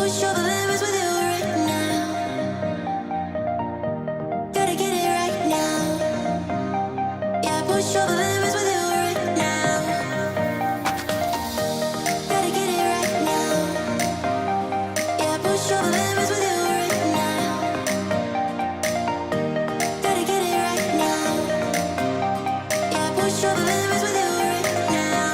push all the limits with you right now. Gotta get it right now. Yeah, push all the limits with you right now. Gotta get it right now. Yeah, push all the limits with you right now. Gotta get it right now. Yeah, push all the limits with you right now.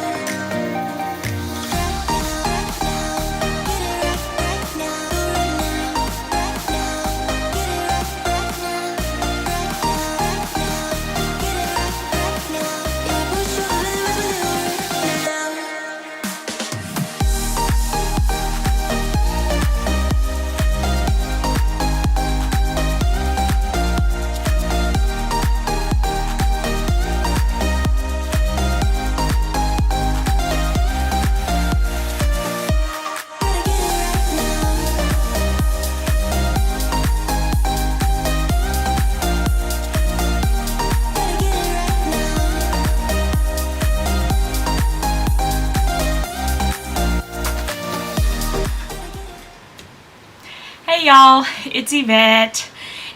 Hey y'all, it's Yvette,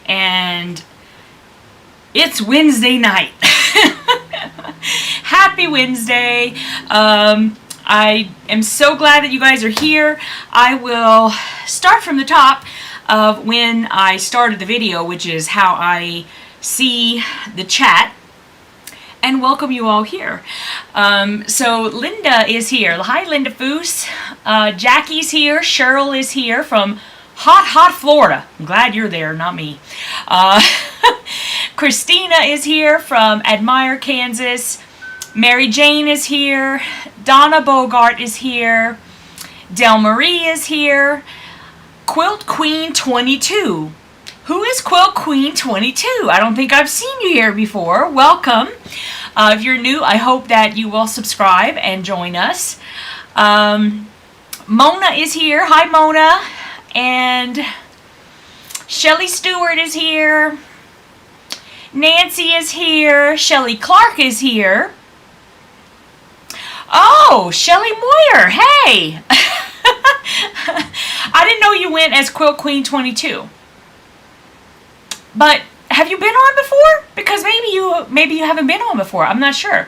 and it's Wednesday night. Happy Wednesday. I am so glad that you guys are here. I will start from the top of when I started the video, which is how I see the chat, and welcome you all here. So Linda is here. Hi Linda Foose. Jackie's here. Cheryl is here from hot Florida. I'm glad you're there, not me. Christina is here from Admire, Kansas. Mary Jane is here. Donna Bogart is here. Del Marie is here. Quilt Queen 22. Who is Quilt Queen 22? I don't think I've seen you here before. Welcome. If you're new, I hope that you will subscribe and join us. Mona is here. Hi, Mona. And Shelly Stewart is here. Nancy is here. Shelly Clark is here. Oh, Shelly Moyer. Hey. I didn't know you went as Quilt Queen 22. But have you been on before? Because maybe you haven't been on before. I'm not sure.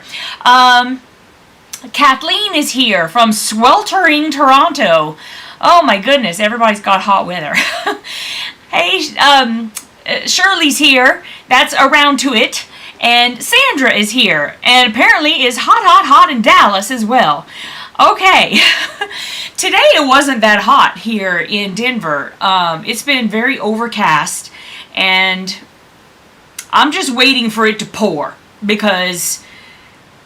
Kathleen is here from sweltering Toronto. Oh my goodness, everybody's got hot weather. Hey, Shirley's here. That's around to it. And Sandra is here. And apparently is hot in Dallas as well. Okay. Today it wasn't that hot here in Denver. It's been very overcast. And I'm just waiting for it to pour. Because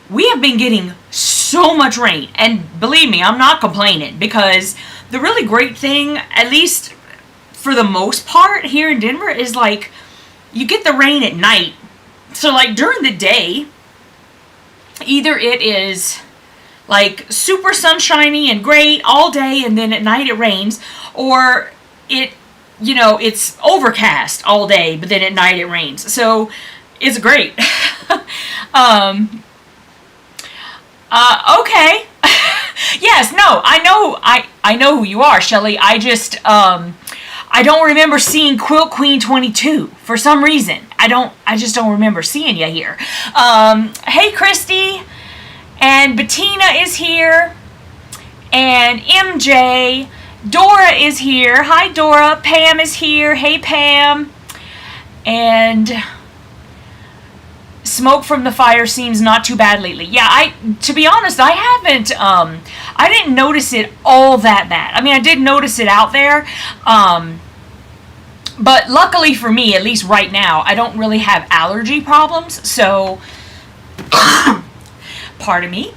we have been getting so much rain. And believe me, I'm not complaining. Because the really great thing, at least for the most part here in Denver, is like you get the rain at night. So like during the day, either it is like super sunshiny and great all day, and then at night it rains, or it's overcast all day, but then at night it rains. So it's great. Okay. Yes, no, I know who you are, Shelly. I just I don't remember seeing Quilt Queen 22 for some reason. I just don't remember seeing you here. Hey Christy, and Bettina is here, and MJ, Dora is here. Hi Dora. Pam is here. Hey Pam. And smoke from the fire seems not too bad lately. Yeah, to be honest, I haven't, I didn't notice it all that bad. I mean, I did notice it out there, but luckily for me, at least right now, I don't really have allergy problems, so, pardon me.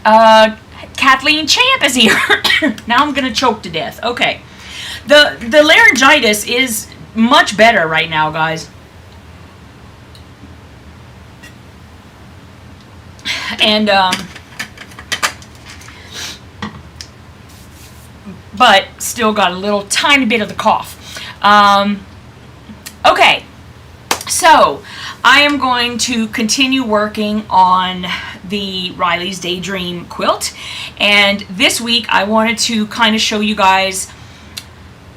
Kathleen Champ is here. Now I'm gonna choke to death. Okay. The laryngitis is much better right now, guys. And, but still got a little tiny bit of the cough. Okay, so I am going to continue working on the Riley's Daydream quilt, and this week I wanted to kind of show you guys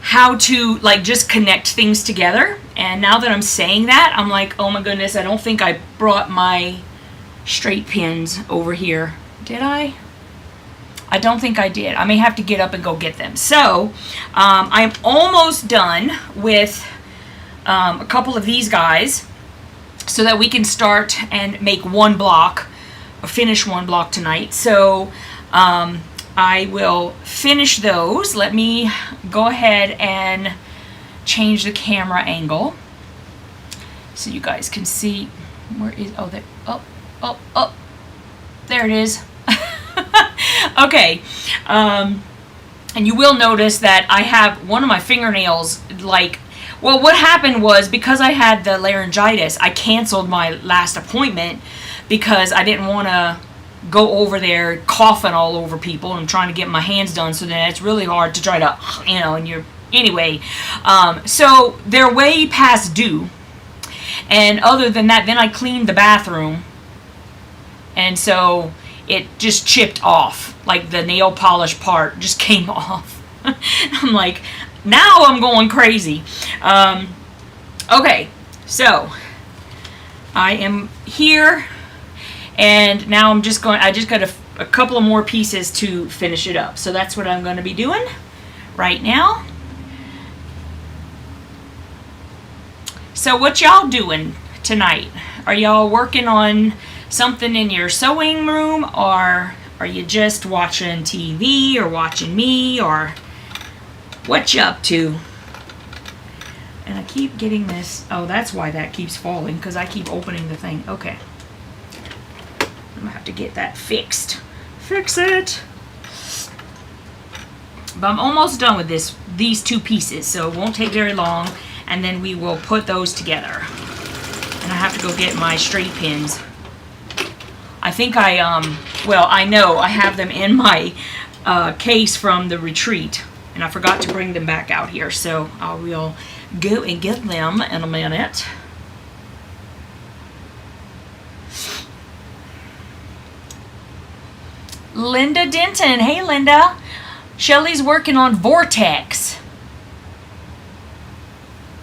how to like just connect things together. And now that I'm saying that, I'm like, oh my goodness, I don't think I brought my straight pins over here. Did I? I don't think I did. I may have to get up and go get them. So I'm almost done with a couple of these guys so that we can start and make one block or finish one block tonight. So I will finish those. Let me go ahead and change the camera angle so you guys can see. Where is, oh, there, oh, there it is. Okay, and you will notice that I have one of my fingernails, like, well, what happened was, because I had the laryngitis, I canceled my last appointment because I didn't want to go over there coughing all over people, and I'm trying to get my hands done, so then it's really hard to try to, you know, and you're, anyway, so they're way past due, and other than that, then I cleaned the bathroom, and so it just chipped off, like the nail polish part just came off. I'm like, now I'm going crazy. Okay, so I am here, and now I'm just going, I just got a couple of more pieces to finish it up. So that's what I'm going to be doing right now. So what y'all doing tonight? Are y'all working on something in your sewing room, or are you just watching TV or watching me, or what you up to? And I keep getting this, oh, that's why that keeps falling, because I keep opening the thing. Okay, I'm gonna have to get that fixed. Fix it. But I'm almost done with these two pieces, so it won't take very long, and then we will put those together. And I have to go get my straight pins. I think well, I know I have them in my case from the retreat, and I forgot to bring them back out here, so I will go and get them in a minute. Linda Denton. Hey, Linda. Shelly's working on Vortex.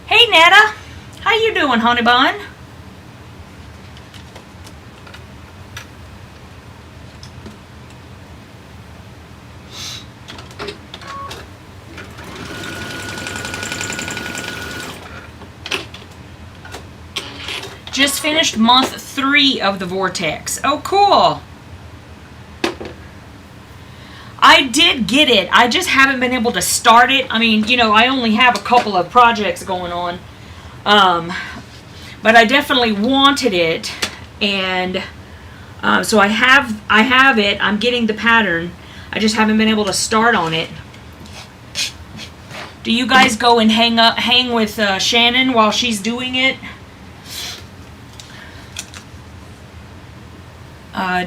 Hey, Netta. How you doing, honey bun? Just finished month 3 of the Vortex. Oh, cool. I did get it. I just haven't been able to start it. I mean, you know, I only have a couple of projects going on. But I definitely wanted it. And so I have it. I'm getting the pattern. I just haven't been able to start on it. Do you guys go and hang with Shannon while she's doing it?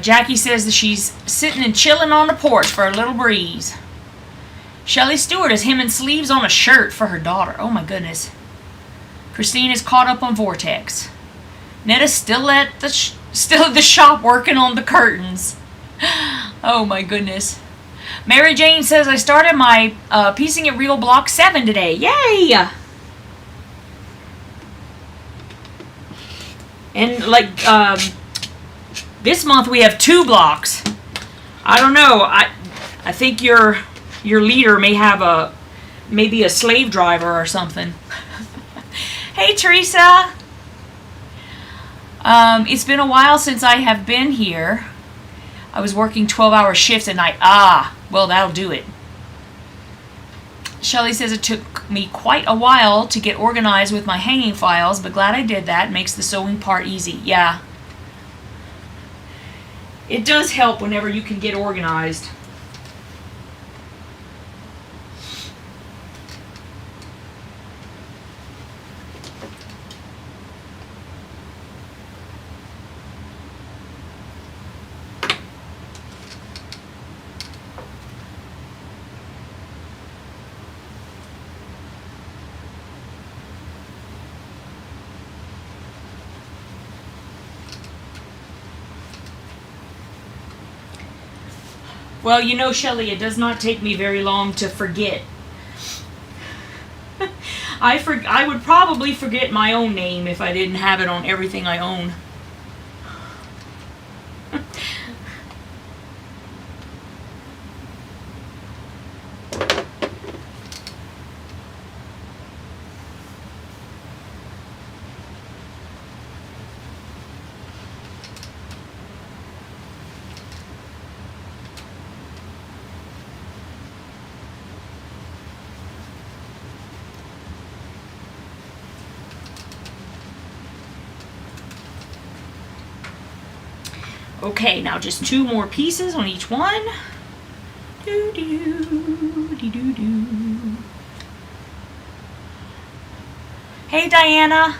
Jackie says that she's sitting and chilling on the porch for a little breeze. Shelly Stewart is hemming sleeves on a shirt for her daughter. Oh my goodness. Christine is caught up on Vortex. Netta's still at the shop working on the curtains. Oh my goodness. Mary Jane says I started my Piecing It Real Block 7 today. Yay! And like this month we have 2 blocks. I don't know. I think your leader may have maybe a slave driver or something. Hey Teresa. It's been a while since I have been here. I was working 12-hour shifts at night. Ah, well, that'll do it. Shelly says it took me quite a while to get organized with my hanging files, but glad I did that. Makes the sewing part easy. Yeah. It does help whenever you can get organized. Well, you know, Shelley, it does not take me very long to forget. I would probably forget my own name if I didn't have it on everything I own. Okay, now just 2 more pieces on each one. Doo doo doo doo doo. Hey Diana.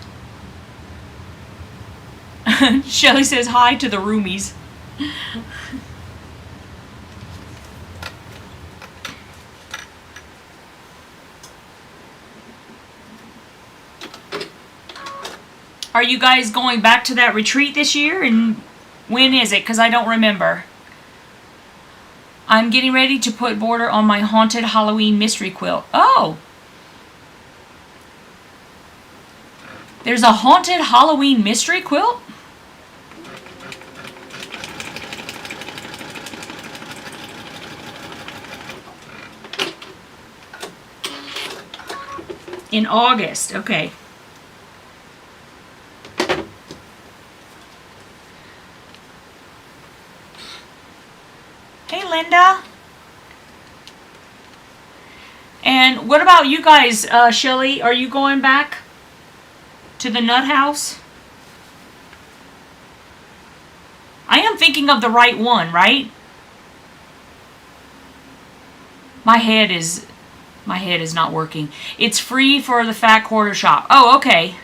Shelly says hi to the roomies. Are you guys going back to that retreat this year? And when is it? Because I don't remember. I'm getting ready to put border on my haunted Halloween mystery quilt. Oh! There's a haunted Halloween mystery quilt? In August, okay. Hey, Linda. And what about you guys, Shelly? Are you going back to the nut house? I am thinking of the right one, right? My head is not working. It's free for the Fat Quarter Shop. Oh, okay.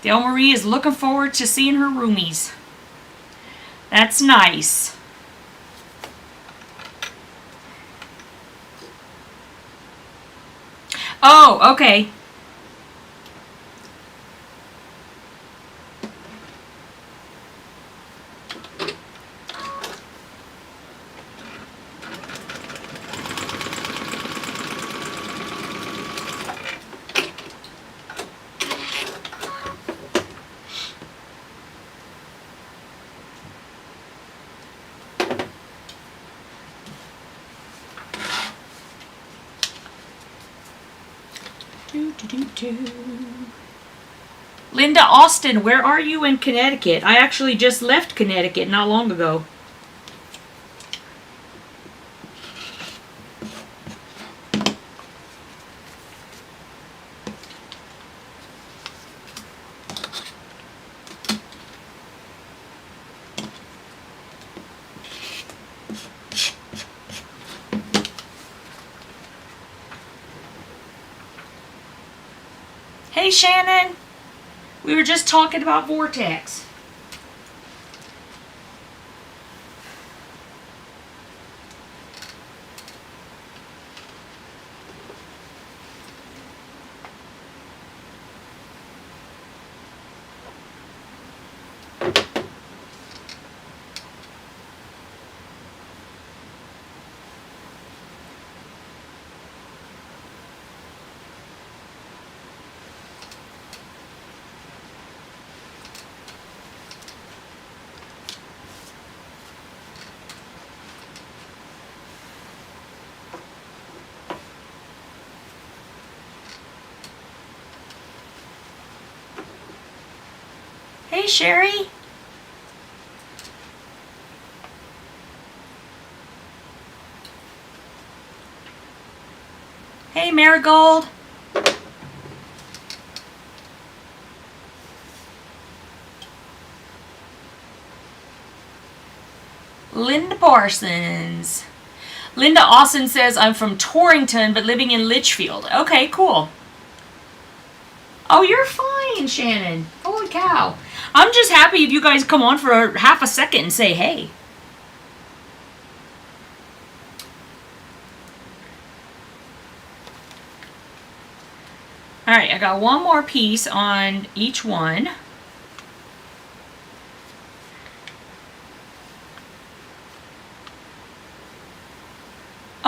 Del Marie is looking forward to seeing her roomies. That's nice. Oh, okay. Linda Austin, where are you in Connecticut? I actually just left Connecticut not long ago. Hey Shannon, we were just talking about Vortex. Hey, Sherry. Hey, Marigold. Linda Parsons. Linda Austin says, I'm from Torrington, but living in Litchfield. Okay, cool. Oh, you're fine, Shannon. Holy cow. I'm just happy if you guys come on for half a second and say hey. Alright, I got one more piece on each one.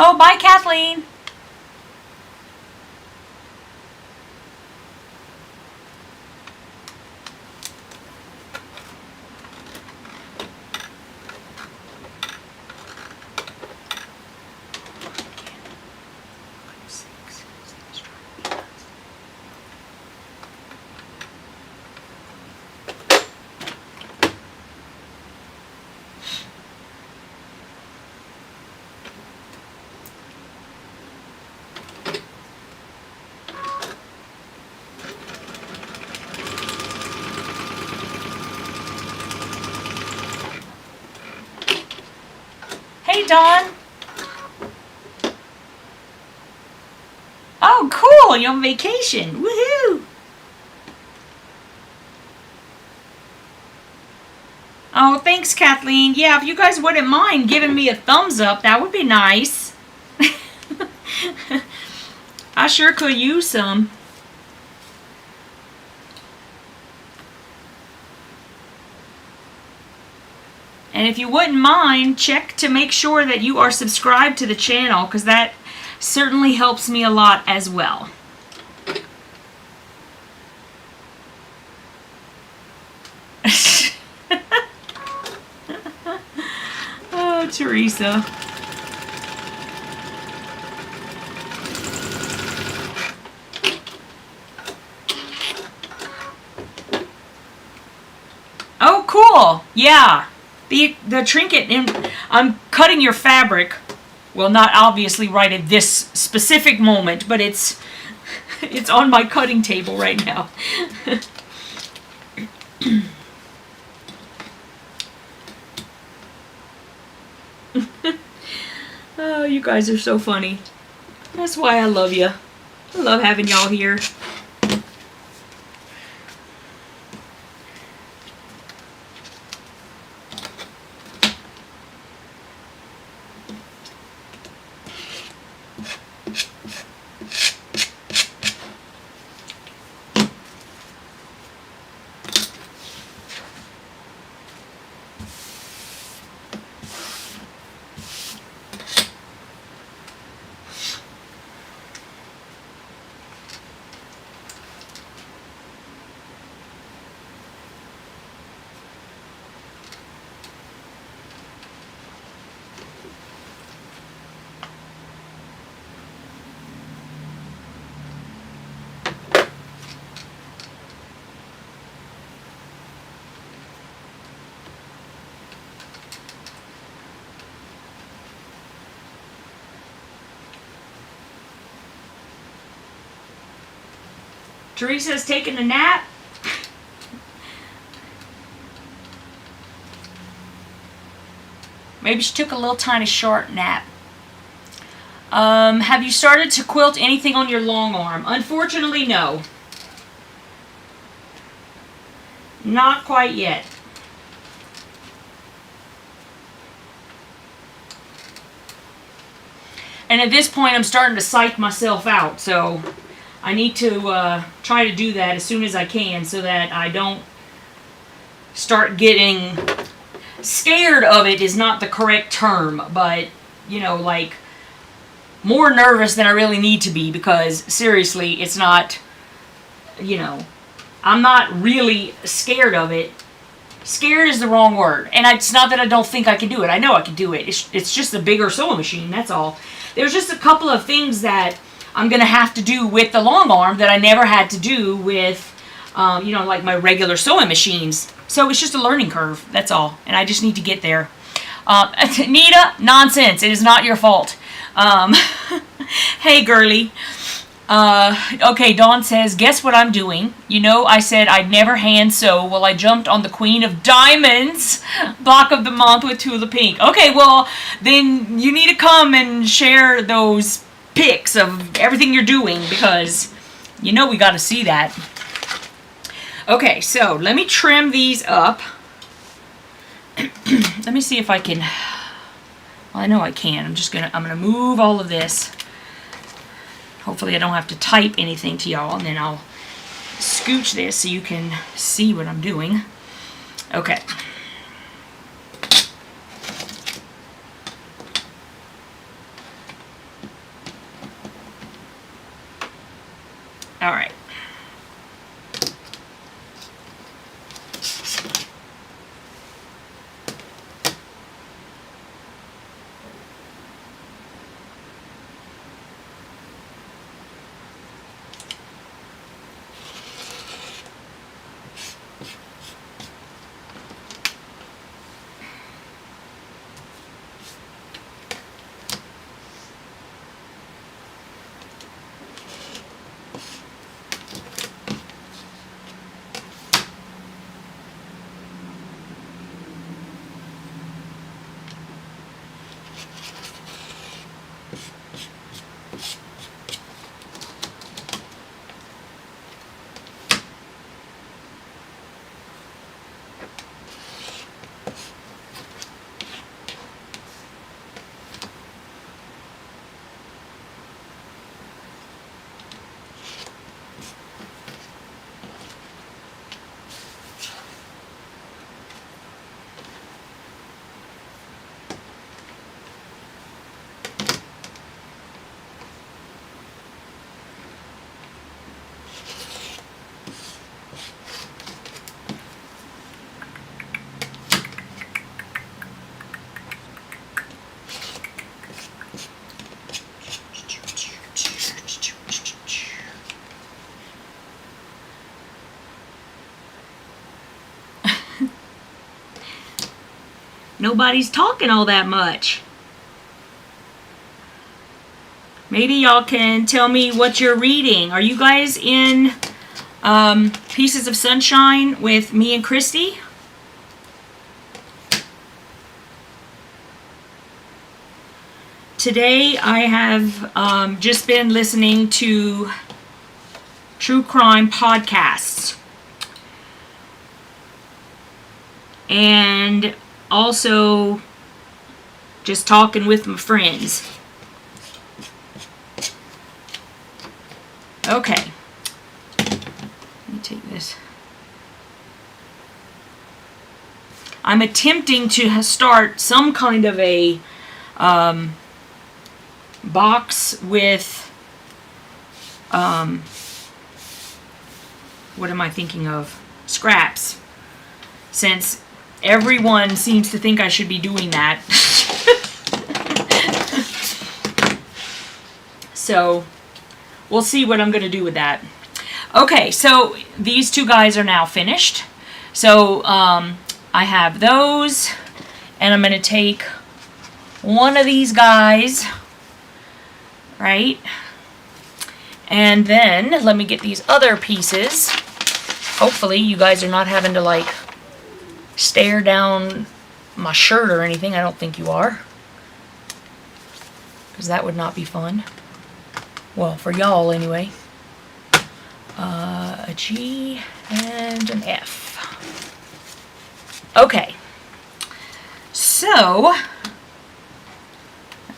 Oh, bye, Kathleen. Hey, Dawn. Oh, cool. You're on vacation. Woohoo. Oh, thanks, Kathleen. Yeah, if you guys wouldn't mind giving me a thumbs up, that would be nice. I sure could use some. And if you wouldn't mind, check to make sure that you are subscribed to the channel, because that certainly helps me a lot as well. Oh, Teresa. Oh, cool. Yeah. The trinket, and I'm cutting your fabric. Well, not obviously right at this specific moment, but it's on my cutting table right now. Oh, you guys are so funny. That's why I love you. I love having y'all here. Teresa's taking a nap. Maybe she took a little tiny short nap. Have you started to quilt anything on your long arm? Unfortunately, no. Not quite yet. And at this point, I'm starting to psych myself out, so I need to try to do that as soon as I can so that I don't start getting scared of it is not the correct term, but, you know, like, more nervous than I really need to be, because, seriously, it's not, you know, I'm not really scared of it. Scared is the wrong word. And it's not that I don't think I can do it. I know I can do it. It's just a bigger sewing machine, that's all. There's just a couple of things that I'm going to have to do with the long arm that I never had to do with, you know, like my regular sewing machines. So it's just a learning curve, that's all. And I just need to get there. Nita, nonsense. It is not your fault. Hey, girly. Okay, Dawn says, guess what I'm doing? You know, I said I'd never hand sew. Well, I jumped on the Queen of Diamonds block of the month with Tula Pink. Okay, well, then you need to come and share those pics of everything you're doing, because you know we got to see that. Okay, so let me trim these up. Let me see if I can. Well, I know I can. I'm gonna move all of this. Hopefully I don't have to type anything to y'all, and then I'll scooch this so you can see what I'm doing. Okay. All right. Nobody's talking all that much. Maybe y'all can tell me what you're reading. Are you guys in Pieces of Sunshine with me and Christy? Today I have just been listening to true crime podcasts. And also just talking with my friends. Okay. Let me take this. I'm attempting to start some kind of a box with what am I thinking of? Scraps. Since everyone seems to think I should be doing that. So, we'll see what I'm going to do with that. Okay, so these two guys are now finished. So, I have those. And I'm going to take one of these guys. Right? And then, let me get these other pieces. Hopefully, you guys are not having to, like, stare down my shirt or anything. I don't think you are. Because that would not be fun. Well, for y'all anyway. A G and an F. Okay. So, I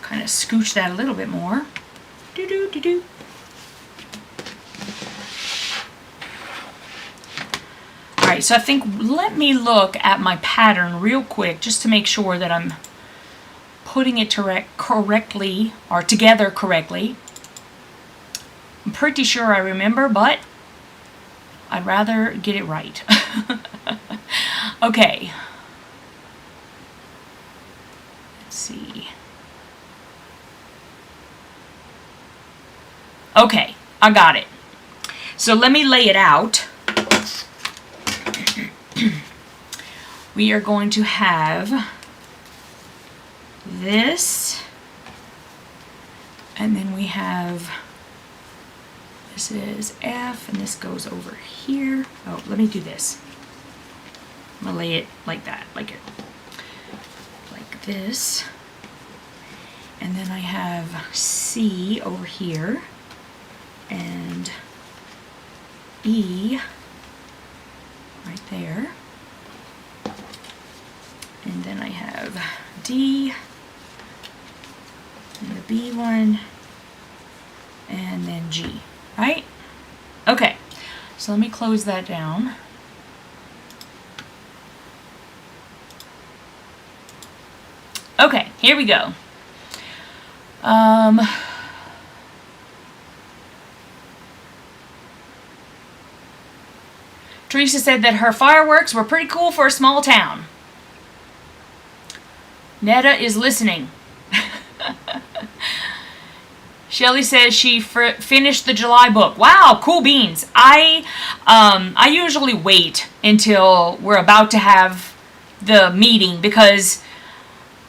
kind of scooch that a little bit more. Do-do-do-do. Alright, so I think, let me look at my pattern real quick just to make sure that I'm putting it correctly, or together correctly. I'm pretty sure I remember, but I'd rather get it right. Okay. Let's see. Okay, I got it. So let me lay it out. We are going to have this, and then we have, this is F, and this goes over here. Oh, let me do this. I'm gonna lay it like that, like this. And then I have C over here, and E right there. And then I have D, and the B one, and then G, right? Okay, so let me close that down. Okay, here we go. Teresa said that her fireworks were pretty cool for a small town. Netta is listening. Shelly says she finished the July book. Wow, cool beans. I usually wait until we're about to have the meeting because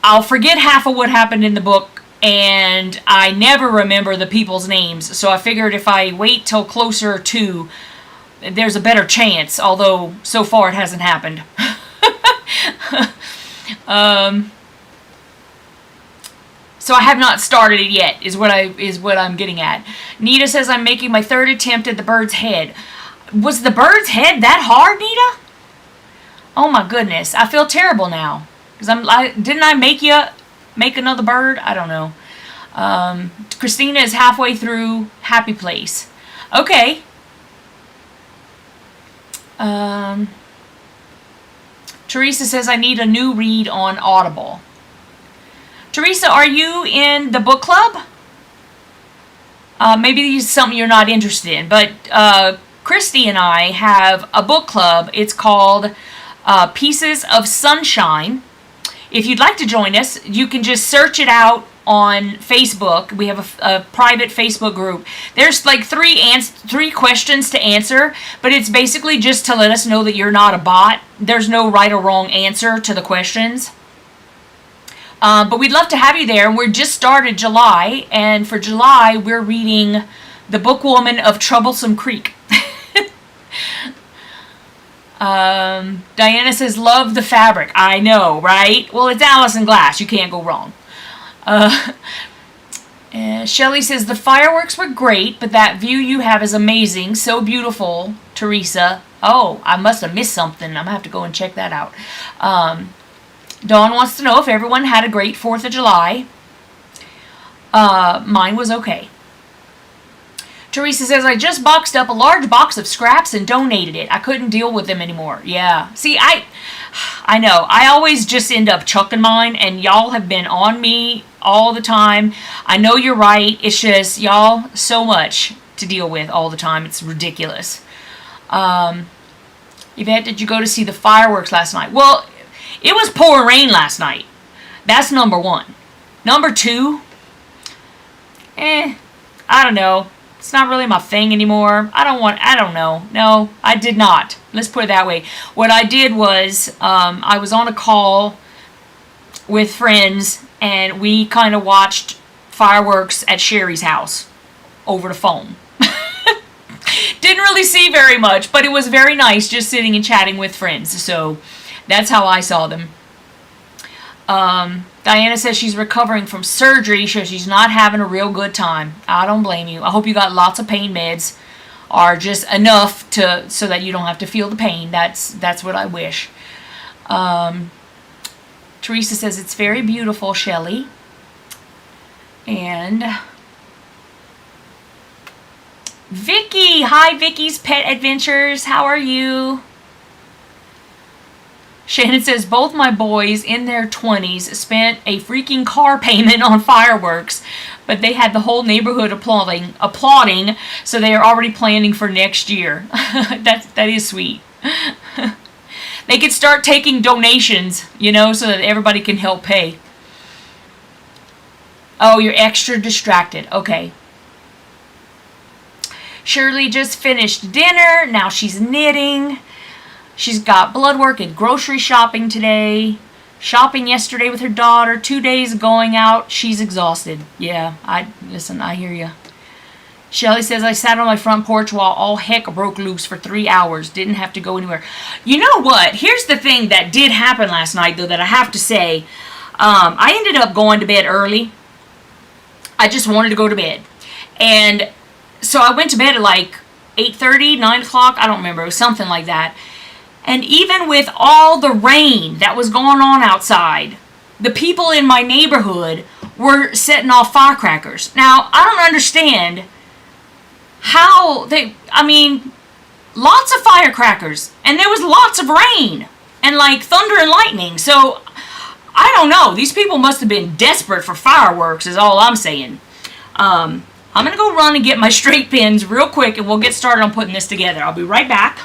I'll forget half of what happened in the book and I never remember the people's names. So I figured if I wait till closer to, there's a better chance, although so far it hasn't happened. So I have not started it yet, is what I'm getting at. Nita says I'm making my third attempt at the bird's head. Was the bird's head that hard, Nita? Oh my goodness, I feel terrible now. Didn't I make another bird? I don't know. Christina is halfway through Happy Place. Okay. Teresa says I need a new read on Audible. Teresa, are you in the book club? Maybe this is something you're not interested in, but Christy and I have a book club. It's called Pieces of Sunshine. If you'd like to join us, you can just search it out on Facebook. We have a private Facebook group. There's like three questions to answer, but it's basically just to let us know that you're not a bot. There's no right or wrong answer to the questions. But we'd love to have you there. We're just started July, and for July, we're reading The Bookwoman of Troublesome Creek. Diana says, love the fabric. I know, right? Well, it's Allison Glass. You can't go wrong. Shelley says, the fireworks were great, but that view you have is amazing. So beautiful, Teresa. Oh, I must have missed something. I'm going to have to go and check that out. Dawn wants to know if everyone had a great 4th of July. Mine was okay. Teresa says, I just boxed up a large box of scraps and donated it. I couldn't deal with them anymore. Yeah. See, I know. I always just end up chucking mine, and y'all have been on me all the time. I know you're right. It's just, y'all, so much to deal with all the time. It's ridiculous. Yvette, did you go to see the fireworks last night? Well, it was pouring rain last night. That's number 1. Number 2, I don't know. It's not really my thing anymore. I don't know. No, I did not. Let's put it that way. What I did was, I was on a call with friends, and we kind of watched fireworks at Sherry's house over the phone. Didn't really see very much, but it was very nice just sitting and chatting with friends. So that's how I saw them. Diana says she's recovering from surgery, so she's not having a real good time. I don't blame you. I hope you got lots of pain meds, or just enough so that you don't have to feel the pain. That's what I wish. Teresa says it's very beautiful, Shelley. And Vicky, hi Vicky's Pet Adventures. How are you? Shannon says, both my boys in their 20s spent a freaking car payment on fireworks, but they had the whole neighborhood applauding, so they are already planning for next year. That is sweet. They could start taking donations, so that everybody can help pay. Oh, you're extra distracted. Okay. Shirley just finished dinner. Now she's knitting. She's got blood work and grocery shopping today. Shopping yesterday with her daughter. 2 days going out. She's exhausted. Yeah, I hear you. Shelly says, I sat on my front porch while all heck broke loose for 3 hours. Didn't have to go anywhere. You know what? Here's the thing that did happen last night, though, that I have to say. I ended up going to bed early. I just wanted to go to bed. And so I went to bed at like 8:30, 9 o'clock. I don't remember. It was something like that. And even with all the rain that was going on outside, the people in my neighborhood were setting off firecrackers. Now, I don't understand how lots of firecrackers, and there was lots of rain, and like thunder and lightning. So, I don't know. These people must have been desperate for fireworks, is all I'm saying. I'm going to go run and get my straight pins real quick, and we'll get started on putting this together. I'll be right back.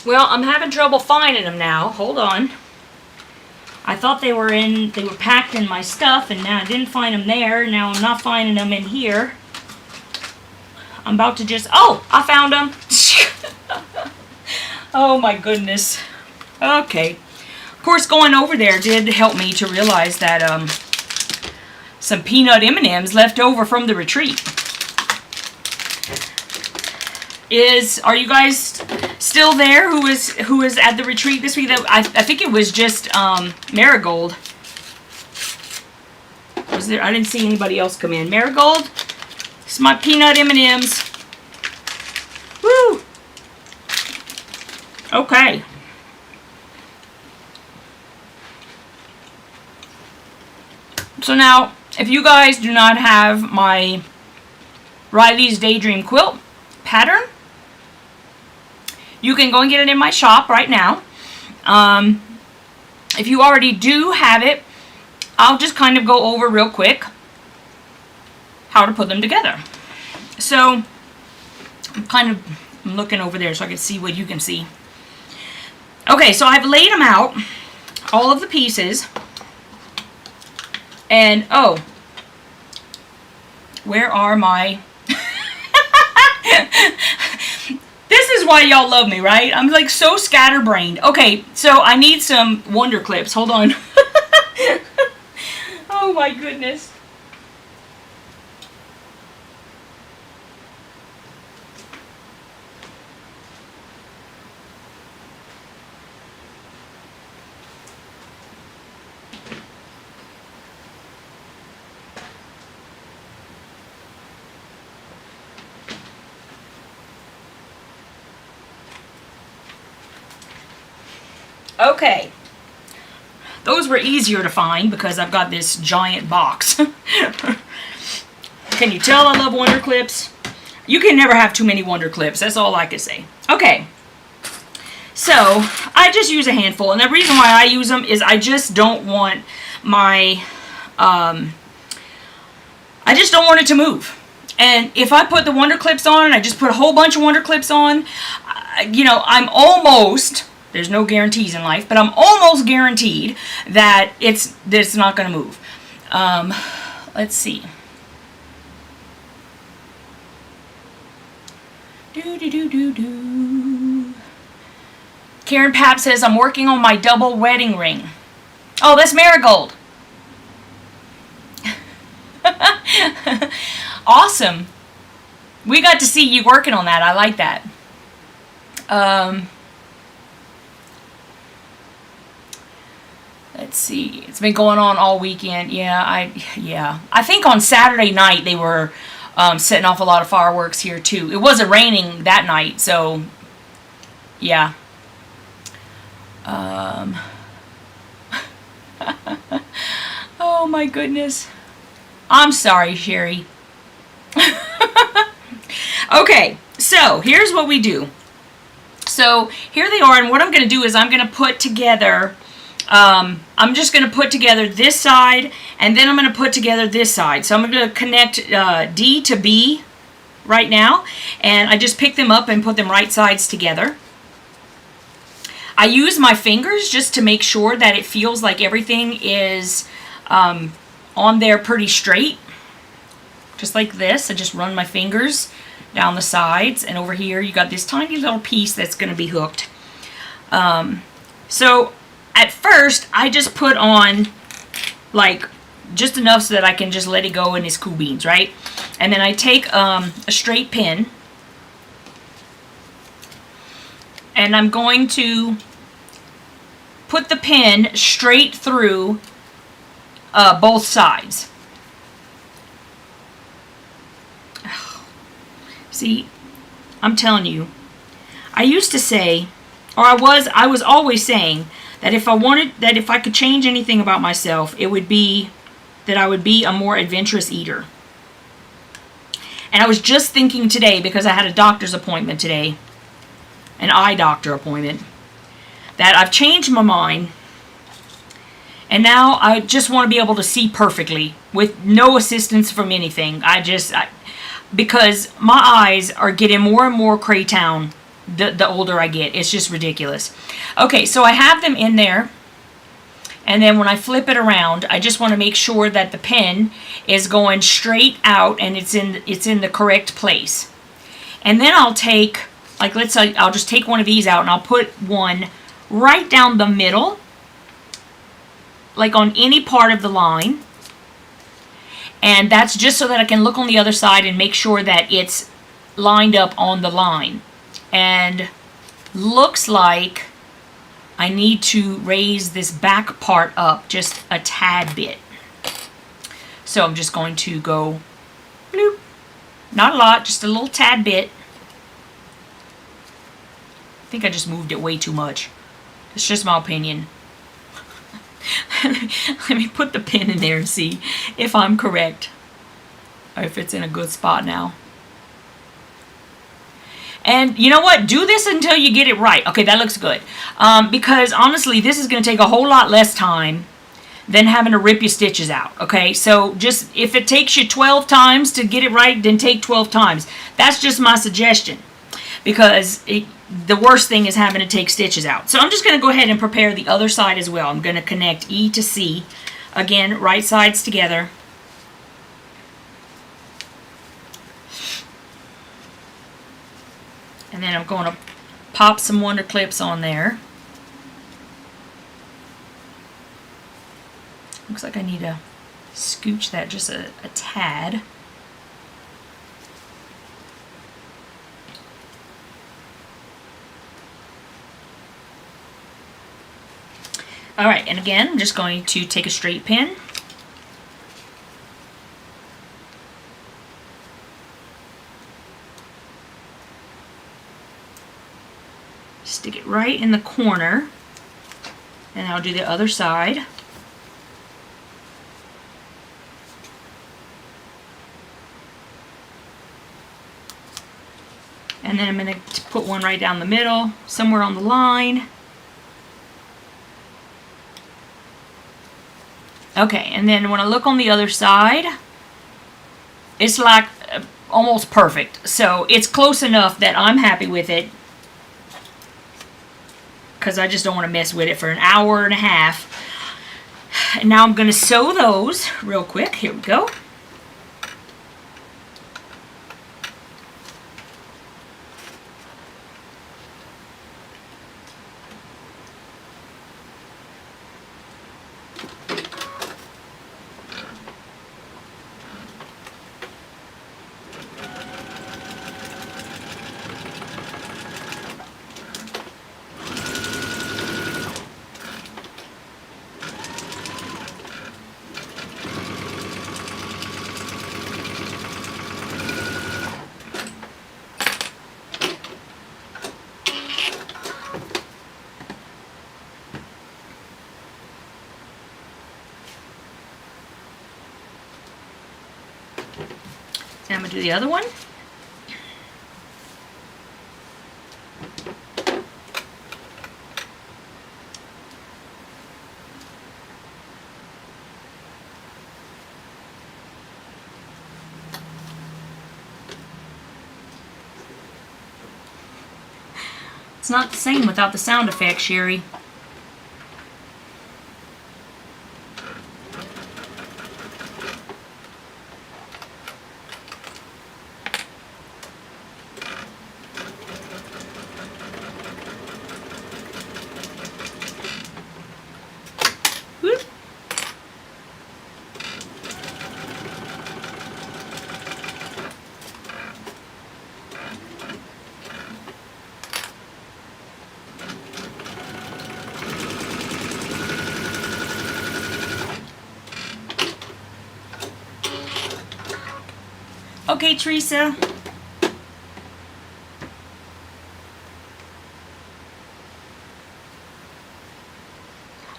Well, I'm having trouble finding them now. Hold on. I thought they were packed in my stuff, and now I didn't find them there. Now I'm not finding them in here. I'm about to just, oh, I found them. Oh my goodness. Okay. Of course, going over there did help me to realize that some peanut M&Ms left over from the retreat. Are you guys still there? Who was at the retreat this week? I think it was just Marigold. Was there? I didn't see anybody else come in. Marigold. It's my peanut M&Ms. Woo. Okay. So now, if you guys do not have my Riley's Daydream quilt pattern, you can go and get it in my shop right now. If you already do have it, I'll just kind of go over real quick how to put them together. So I'm looking over there so I can see what you can see. Okay, so I've laid them out, all of the pieces, and oh, where are my this is why y'all love me, right? I'm like so scatterbrained. Okay, so I need some Wonder Clips. Hold on. Oh my goodness. Okay, those were easier to find because I've got this giant box. Can you tell I love Wonder Clips? You can never have too many Wonder Clips, that's all I can say. Okay, so I just use a handful, and the reason why I use them is I just don't want my, I just don't want it to move. And if I put the Wonder Clips on, and I just put a whole bunch of Wonder Clips on, you know, I'm almost... There's no guarantees in life, but I'm almost guaranteed that it's not going to move. Let's see. Karen Papp says, I'm working on my double wedding ring. Oh, that's Marigold. Awesome. We got to see you working on that. I like that. Let's see. It's been going on all weekend. Yeah. I think on Saturday night they were setting off a lot of fireworks here too. It wasn't raining that night, so yeah. Oh my goodness. I'm sorry, Sherry. Okay, so here's what we do. So here they are, and what I'm going to do is I'm going to put together... I'm just going to put together this side, and then I'm going to put together this side. So I'm going to connect D to B right now, and I just pick them up and put them right sides together. I use my fingers just to make sure that it feels like everything is on there pretty straight. Just like this. I just run my fingers down the sides, and over here you got this tiny little piece that's going to be hooked. So at first, I just put on, like, just enough so that I can just let it go and it's cool beans, right? And then I take a straight pin, and I'm going to put the pin straight through both sides. See, I'm telling you, I used to say, or I was always saying, that if I could change anything about myself, it would be that I would be a more adventurous eater. And I was just thinking today, because I had a doctor's appointment today, an eye doctor appointment, that I've changed my mind, and now I just want to be able to see perfectly with no assistance from anything. Because my eyes are getting more and more Craytown the older I get. It's just ridiculous. Okay, so I have them in there. And then when I flip it around, I just want to make sure that the pin is going straight out and it's in the correct place. And then I'll take, like, let's say I'll just take one of these out and I'll put one right down the middle, like on any part of the line. And that's just so that I can look on the other side and make sure that it's lined up on the line. And looks like I need to raise this back part up just a tad bit. So I'm just going to go bloop. Not a lot, just a little tad bit. I think I just moved it way too much. It's just my opinion. Let me put the pin in there and see if I'm correct. Or if it's in a good spot now. And you know what? Do this until you get it right. Okay, that looks good. Because honestly, this is going to take a whole lot less time than having to rip your stitches out. Okay, so just if it takes you 12 times to get it right, then take 12 times. That's just my suggestion. Because the worst thing is having to take stitches out. So I'm just going to go ahead and prepare the other side as well. I'm going to connect E to C. Again, right sides together. And then I'm going to pop some wonder clips on there. Looks like I need to scooch that just a tad. Alright, and again, I'm just going to take a straight pin. Stick it right in the corner, and I'll do the other side. And then I'm going to put one right down the middle, somewhere on the line. Okay, and then when I look on the other side, it's like almost perfect. So it's close enough that I'm happy with it, because I just don't want to mess with it for an hour and a half. And now I'm going to sew those real quick. Here we go. Now I'm going to do the other one. It's not the same without the sound effect, Sherry. Okay, Teresa.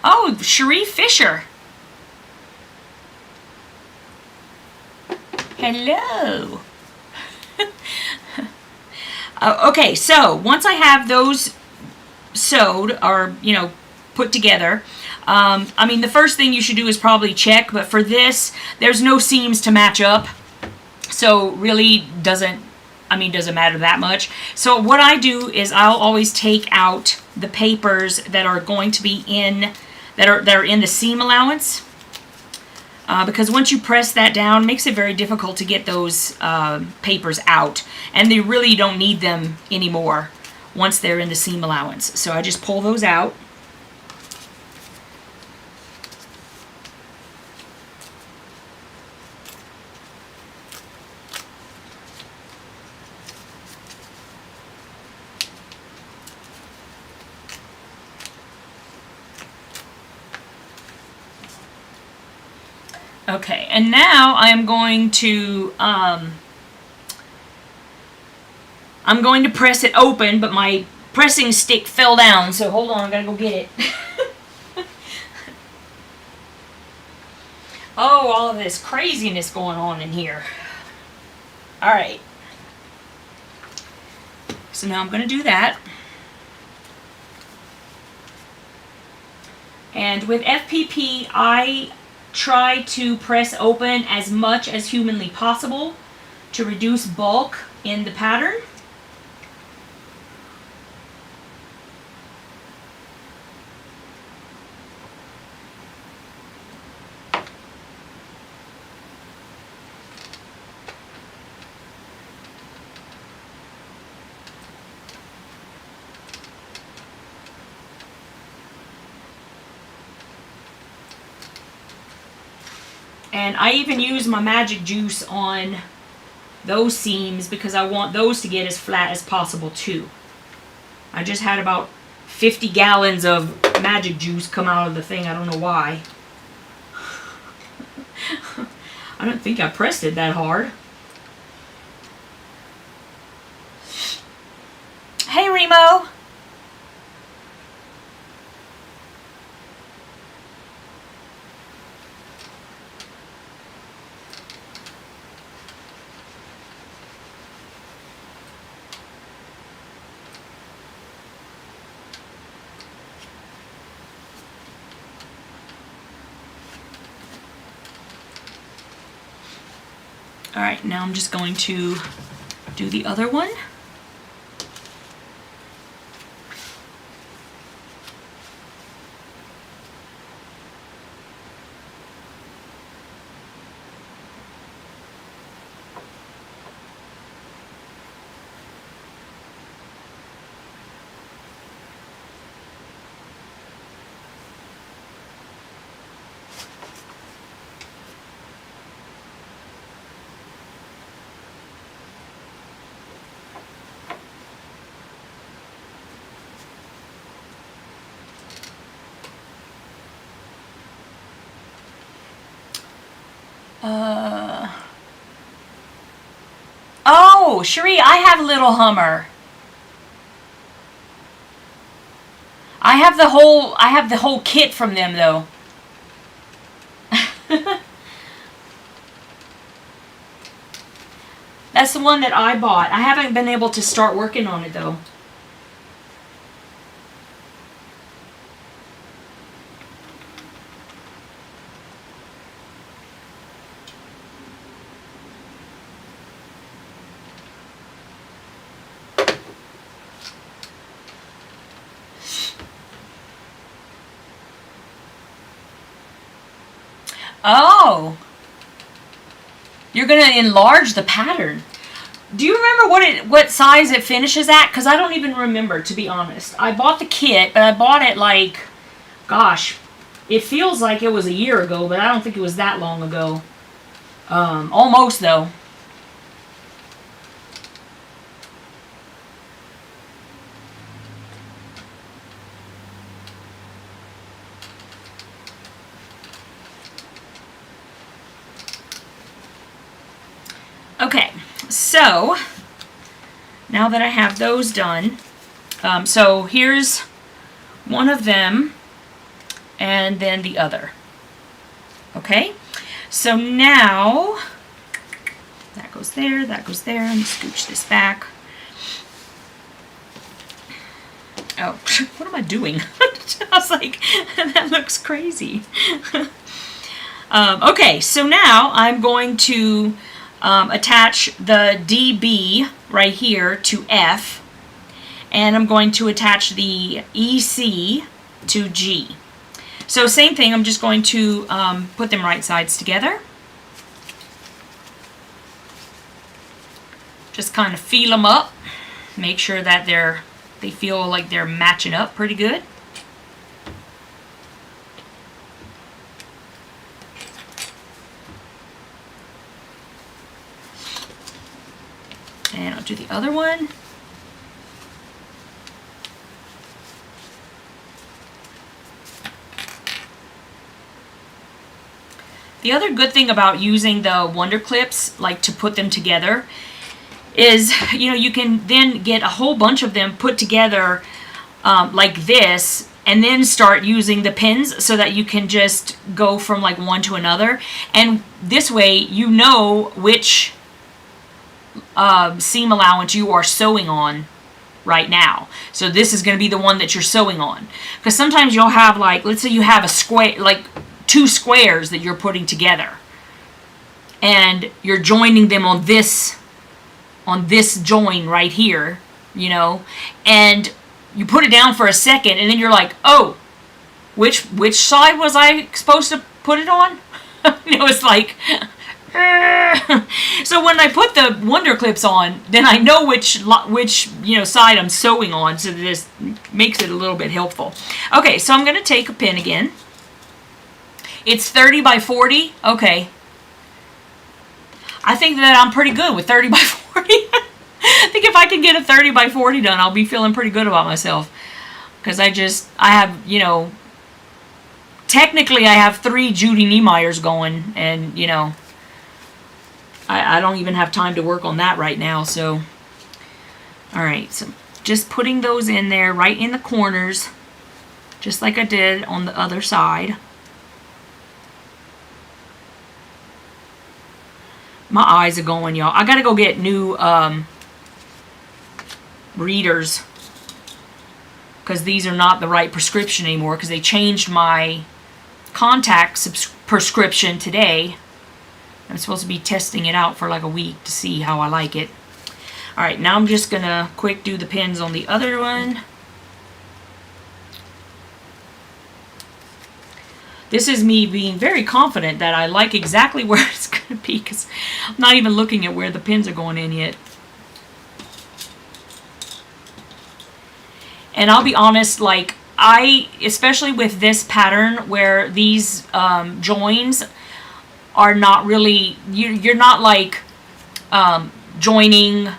Oh, Cherie Fisher. Hello. Okay, so once I have those sewed or, put together, I mean, the first thing you should do is probably check, but for this, there's no seams to match up. So really doesn't I mean, does it matter that much? So what I do is I'll always take out the papers that are going to be in, that are in the seam allowance. Because once you press that down, it makes it very difficult to get those papers out. And they really don't need them anymore once they're in the seam allowance. So I just pull those out. Okay, and now I'm going to press it open, but my pressing stick fell down, so hold on, I gotta go get it. Oh, all of this craziness going on in here. Alright. So now I'm gonna do that. And with FPP, I try to press open as much as humanly possible to reduce bulk in the pattern. And I even use my magic juice on those seams because I want those to get as flat as possible too. I just had about 50 gallons of magic juice come out of the thing. I don't know why. I don't think I pressed it that hard. Hey, Remo. Alright, now I'm just going to do the other one. Oh, Cherie, I have Little Hummer. I have the whole kit from them though. That's the one that I bought. I haven't been able to start working on it though. Oh, you're gonna enlarge the pattern. Do you remember what size it finishes at? Because I don't even remember, to be honest. I bought the kit, but I bought it like, gosh, it feels like it was a year ago, but I don't think it was that long ago. Almost though. Okay, so now that I have those done, so here's one of them and then the other. Okay, so now that goes there, that goes there. Let me scooch this back. Oh, what am I doing? I was like, that looks crazy. Okay, so now I'm going to attach the DB right here to F, and I'm going to attach the EC to G. So same thing, I'm just going to put them right sides together. Just kind of feel them up. Make sure that they feel like they're matching up pretty good. And I'll do the other one. The other good thing about using the Wonder Clips, like to put them together, is, you know, you can then get a whole bunch of them put together like this, and then start using the pins so that you can just go from like one to another. And this way you know which seam allowance you are sewing on right now. So this is going to be the one that you're sewing on. Because sometimes you'll have, like, let's say you have a square, like 2 squares that you're putting together, and you're joining them on this join right here, you know, and you put it down for a second, and then you're like, oh, which side was I supposed to put it on? You know, it's like, so when I put the Wonder Clips on, then I know which you know, side I'm sewing on, so this makes it a little bit helpful. Okay, so I'm going to take a pin again. It's 30 by 40. Okay. I think that I'm pretty good with 30 by 40. I think if I can get a 30 by 40 done, I'll be feeling pretty good about myself. Because I have, you know, technically I have 3 Judy Niemeyers going, and, you know, I don't even have time to work on that right now, so. Alright, so just putting those in there right in the corners, just like I did on the other side. My eyes are going, y'all. I gotta go get new readers, because these are not the right prescription anymore, because they changed my contact prescription today. I'm supposed to be testing it out for like a week to see how I like it. Alright, now I'm just gonna quick do the pins on the other one. This is me being very confident that I like exactly where it's going to be, because I'm not even looking at where the pins are going in yet. And I'll be honest, like, especially with this pattern where these joins are not really, you're not like joining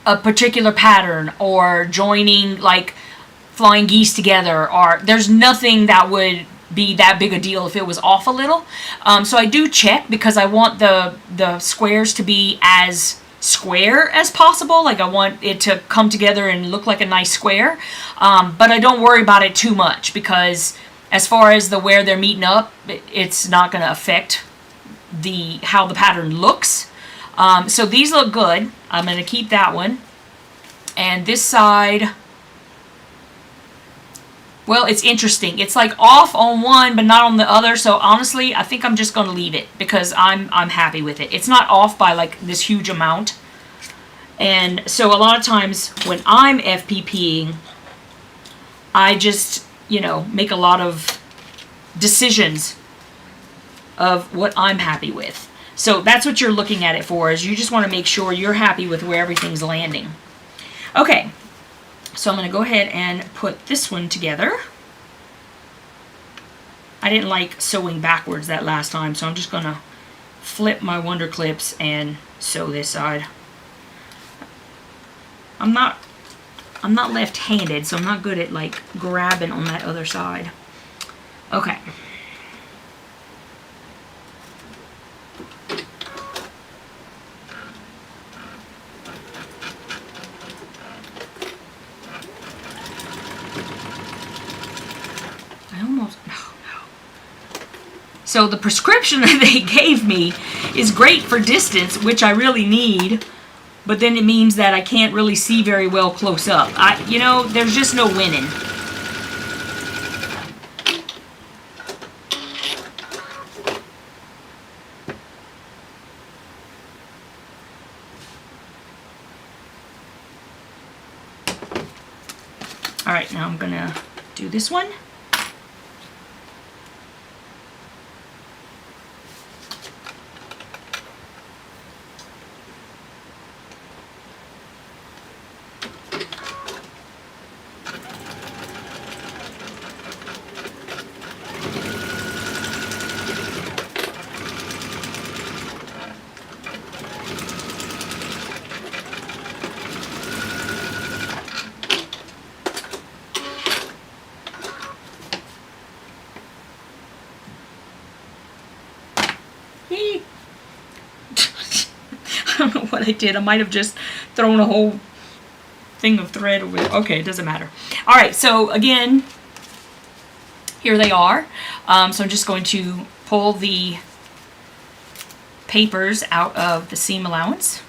a particular pattern or joining like flying geese together, or there's nothing that would be that big a deal if it was off a little. So I do check, because I want the squares to be as square as possible. Like, I want it to come together and look like a nice square. But I don't worry about it too much, because as far as where they're meeting up, it's not going to affect how the pattern looks. So these look good. I'm going to keep that one. And this side, well, it's interesting. It's like off on one, but not on the other. So honestly, I think I'm just going to leave it, because I'm happy with it. It's not off by like this huge amount. And so a lot of times when I'm FPPing, I just, you know, make a lot of decisions of what I'm happy with. So that's what you're looking at it for, is you just want to make sure you're happy with where everything's landing. Okay. So I'm going to go ahead and put this one together. I didn't like sewing backwards that last time, so I'm just going to flip my Wonder Clips and sew this side. I'm not left-handed, so I'm not good at like grabbing on that other side. Okay. So the prescription that they gave me is great for distance, which I really need, but then it means that I can't really see very well close up. You know, there's just no winning. All right, now I'm gonna do this one. I don't know what I did. I might have just thrown a whole thing of thread over there. Okay, it doesn't matter. All right, so again, here they are. So I'm just going to pull the papers out of the seam allowance.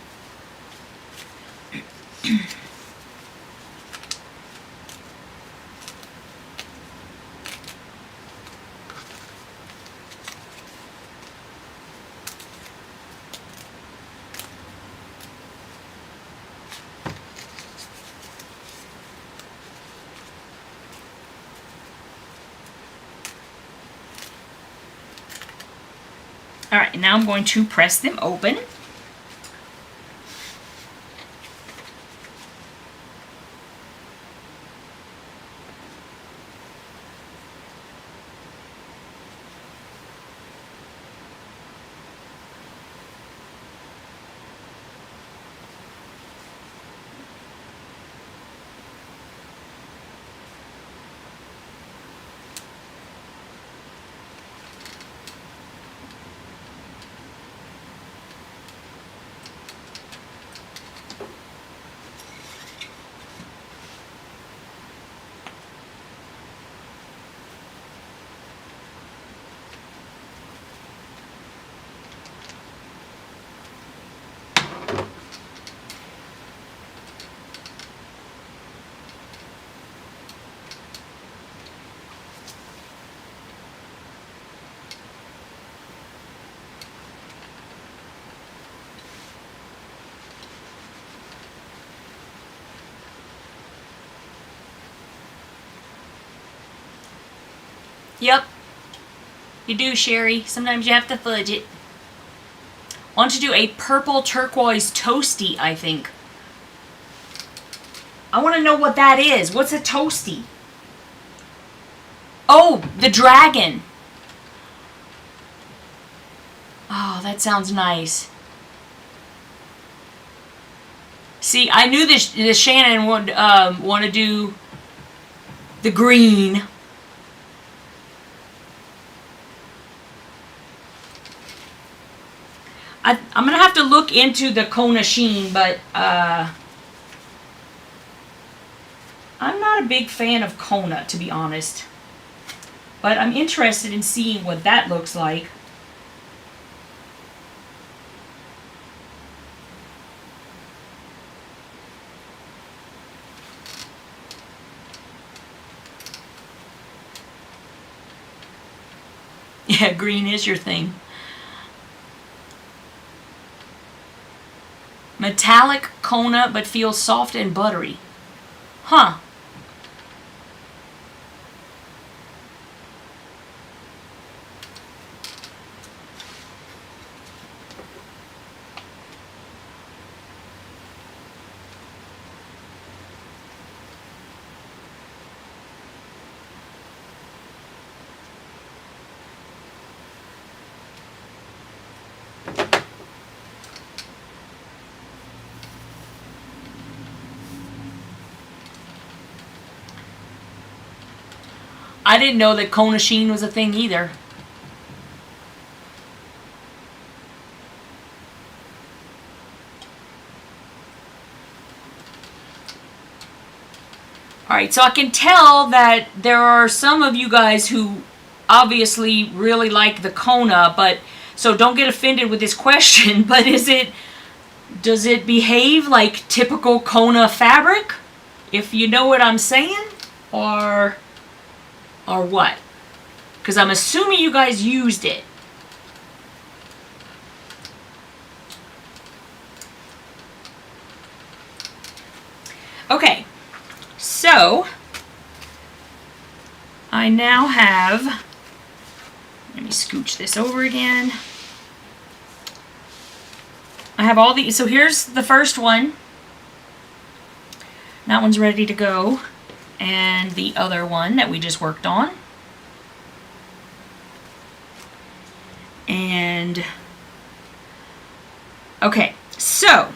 All right, now I'm going to press them open. Yep, you do, Sherry. Sometimes you have to fudge it. I want to do a purple turquoise toasty, I think. I want to know what that is. What's a toasty? Oh, the dragon. Oh, that sounds nice. See, I knew this Shannon would want to do the green. I'm going to have to look into the Kona sheen, but I'm not a big fan of Kona, to be honest. But I'm interested in seeing what that looks like. Yeah, green is your thing. Metallic Kona, but feels soft and buttery. Huh. I didn't know that Kona sheen was a thing either. Alright, so I can tell that there are some of you guys who obviously really like the Kona, but so don't get offended with this question, but does it behave like typical Kona fabric? If you know what I'm saying? Or what? Because I'm assuming you guys used it. Okay, so I now have, let me scooch this over again. I have all these, so here's the first one. That one's ready to go. And the other one that we just worked on. And, okay, so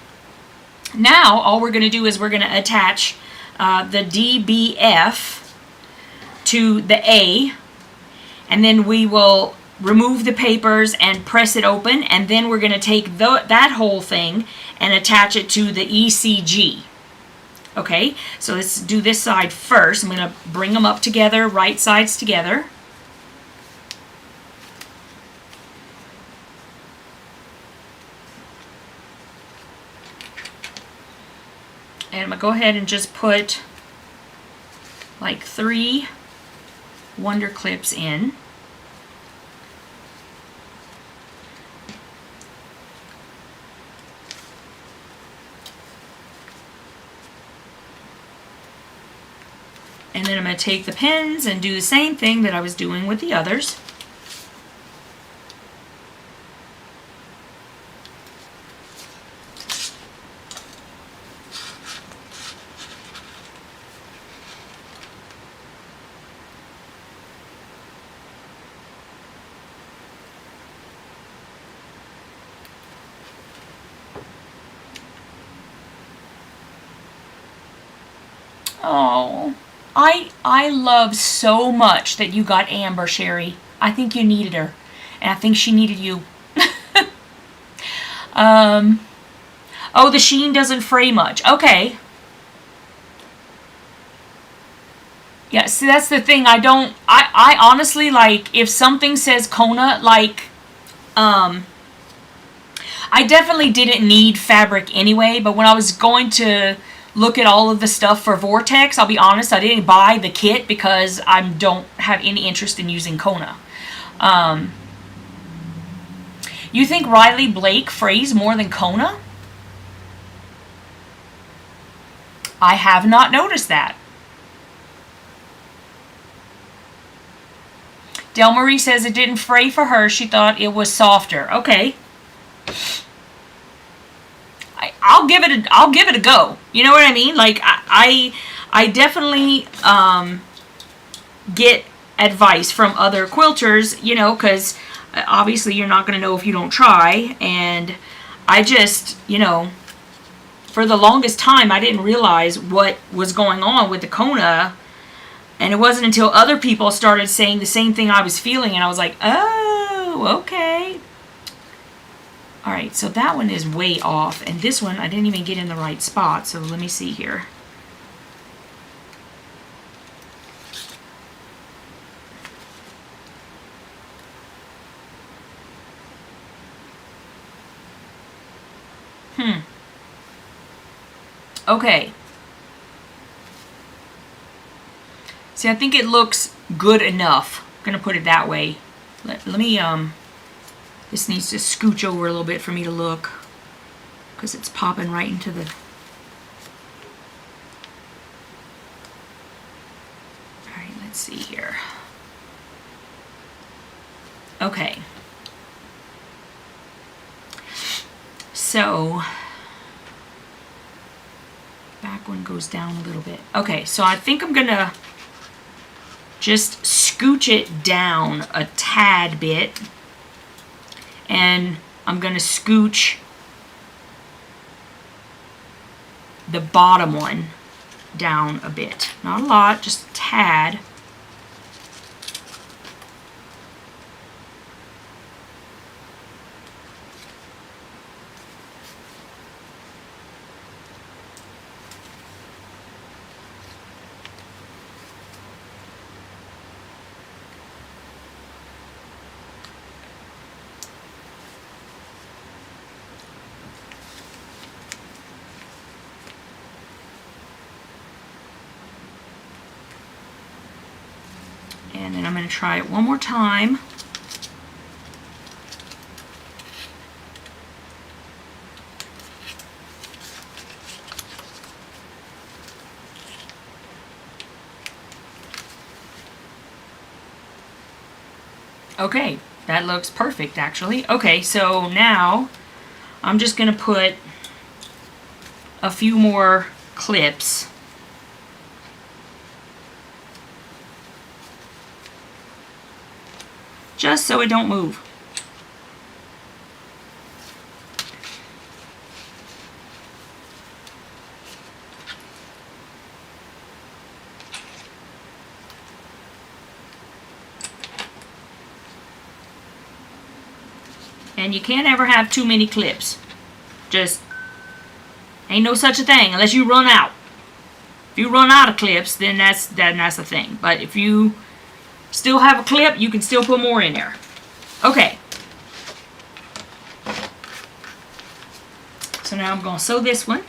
now all we're going to do is we're going to attach the DBF to the A, and then we will remove the papers and press it open, and then we're going to take that whole thing and attach it to the ECG. Okay, so let's do this side first. I'm going to bring them up together, right sides together. And I'm going to go ahead and just put like 3 Wonder Clips in. And then I'm going to take the pins and do the same thing that I was doing with the others. Oh, I love so much that you got Amber, Sherry. I think you needed her, and I think she needed you. Oh, the sheen doesn't fray much. Okay. Yeah, see, that's the thing. I honestly, like, if something says Kona, like, I definitely didn't need fabric anyway, but when I was going to look at all of the stuff for Vortex, I'll be honest, I didn't buy the kit because I don't have any interest in using Kona. You think Riley Blake frays more than Kona? I have not noticed that. Del Marie says it didn't fray for her. She thought it was softer. Okay. I'll give it a go. You know what I mean? Like I definitely get advice from other quilters, you know, because obviously you're not going to know if you don't try. And I just, you know, for the longest time I didn't realize what was going on with the Kona, and it wasn't until other people started saying the same thing I was feeling, and I was like, oh, okay. Alright, so that one is way off, and this one I didn't even get in the right spot, so let me see here. Okay. See, I think it looks good enough. I'm gonna put it that way. Let me, this needs to scooch over a little bit for me to look, because it's popping right into the... Alright, let's see here. Okay. So, back one goes down a little bit. Okay, so I think I'm gonna just scooch it down a tad bit. And I'm going to scooch the bottom one down a bit. Not a lot, just a tad. And then I'm going to try it one more time. Okay, that looks perfect actually. Okay, so now I'm just going to put a few more clips. Just so it don't move. And you can't ever have too many clips. Just ain't no such a thing unless you run out. If you run out of clips, then that's the thing. But if you still have a clip, you can still put more in there. Okay. So now I'm going to sew this one.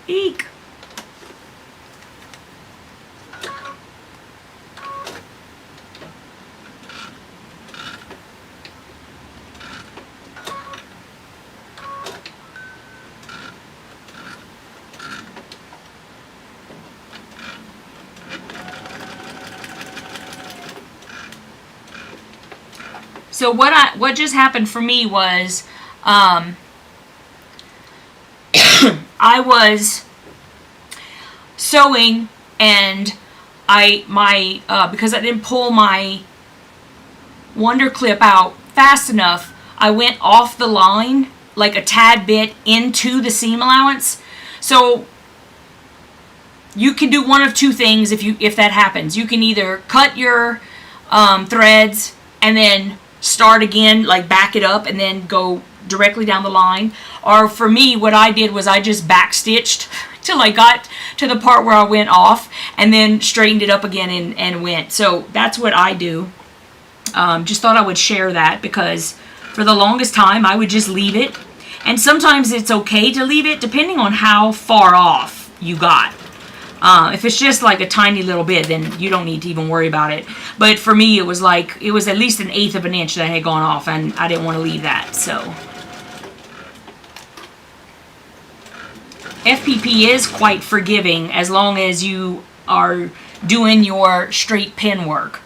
Eek. So what just happened for me was I was sewing and because I didn't pull my wonder clip out fast enough, I went off the line like a tad bit into the seam allowance. So you can do one of two things if that happens. You can either cut your threads and then start again, like back it up and then go directly down the line. Or for me, what I did was I just back stitched till I got to the part where I went off and then straightened it up again and went. So that's what I do. Just thought I would share that because for the longest time I would just leave it. And sometimes it's okay to leave it depending on how far off you got. If it's just like a tiny little bit, then you don't need to even worry about it. But for me, it was at least 1/8 of an inch that had gone off, and I didn't want to leave that. So FPP is quite forgiving as long as you are doing your straight pin work.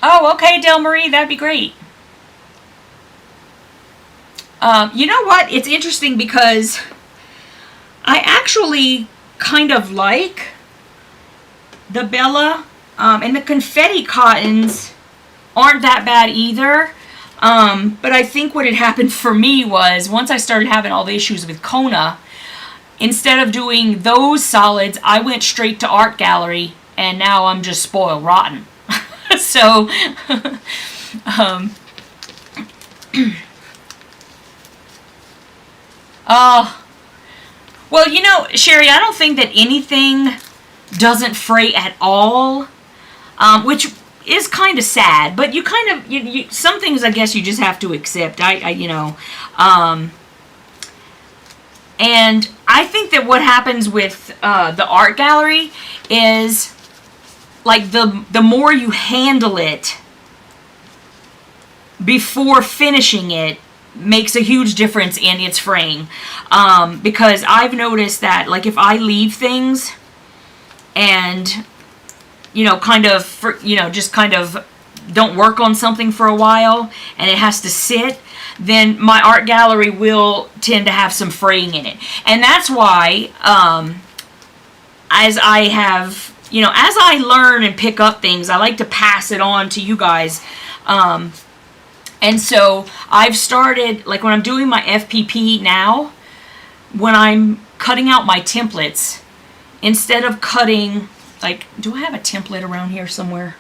Oh, okay, Del Marie, that'd be great. You know what? It's interesting because I actually kind of like the Bella, and the confetti cottons aren't that bad either. But I think what had happened for me was once I started having all the issues with Kona, instead of doing those solids, I went straight to art gallery, and now I'm just spoiled rotten. So, well, you know, Sherry, I don't think that anything doesn't fray at all, which is kind of sad, but you kind of, some things I guess you just have to accept, you know, and I think that what happens with the art gallery is, like, the more you handle it, before finishing it makes a huge difference in its fraying. Because I've noticed that, like, if I leave things and, you know, just kind of don't work on something for a while and it has to sit, then my art gallery will tend to have some fraying in it. And that's why, as I learn and pick up things, I like to pass it on to you guys. And so I've started, like when I'm doing my FPP now, when I'm cutting out my templates, instead of cutting, like, do I have a template around here somewhere?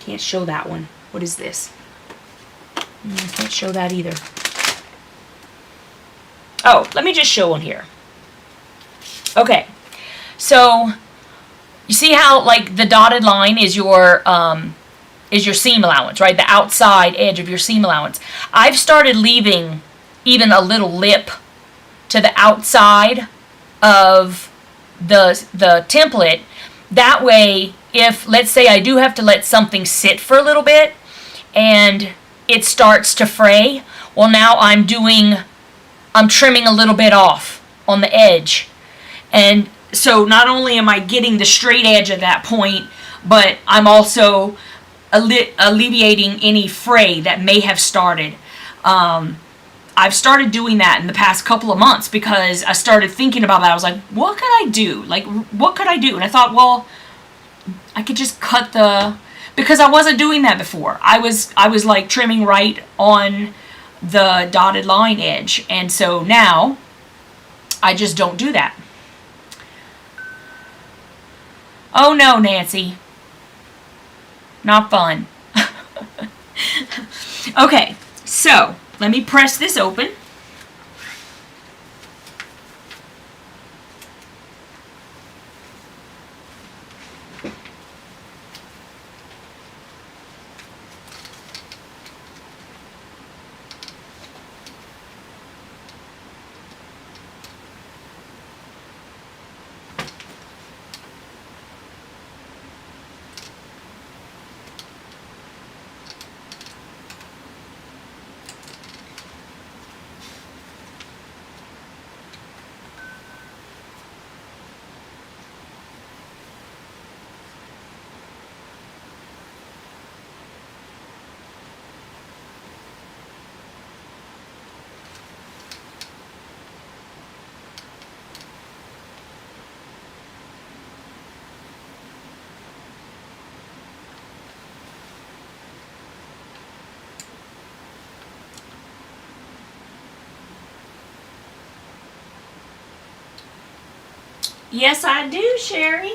Can't show that one. What is this? I can't show that either. Oh, let me just show one here. Okay, so you see how, like, the dotted line is your seam allowance, right? The outside edge of your seam allowance. I've started leaving even a little lip to the outside of the template. That way, if, let's say, I do have to let something sit for a little bit and it starts to fray, well, now I'm trimming a little bit off on the edge. And so not only am I getting the straight edge at that point, but I'm also alleviating any fray that may have started. I've started doing that in the past couple of months because I started thinking about that. I was like, what could I do? Like, what could I do? And I thought, well, I could just cut because I wasn't doing that before. I was like trimming right on the dotted line edge. And so now I just don't do that. Oh no, Nancy. Not fun. Okay, so let me press this open. Yes, I do, Sherry.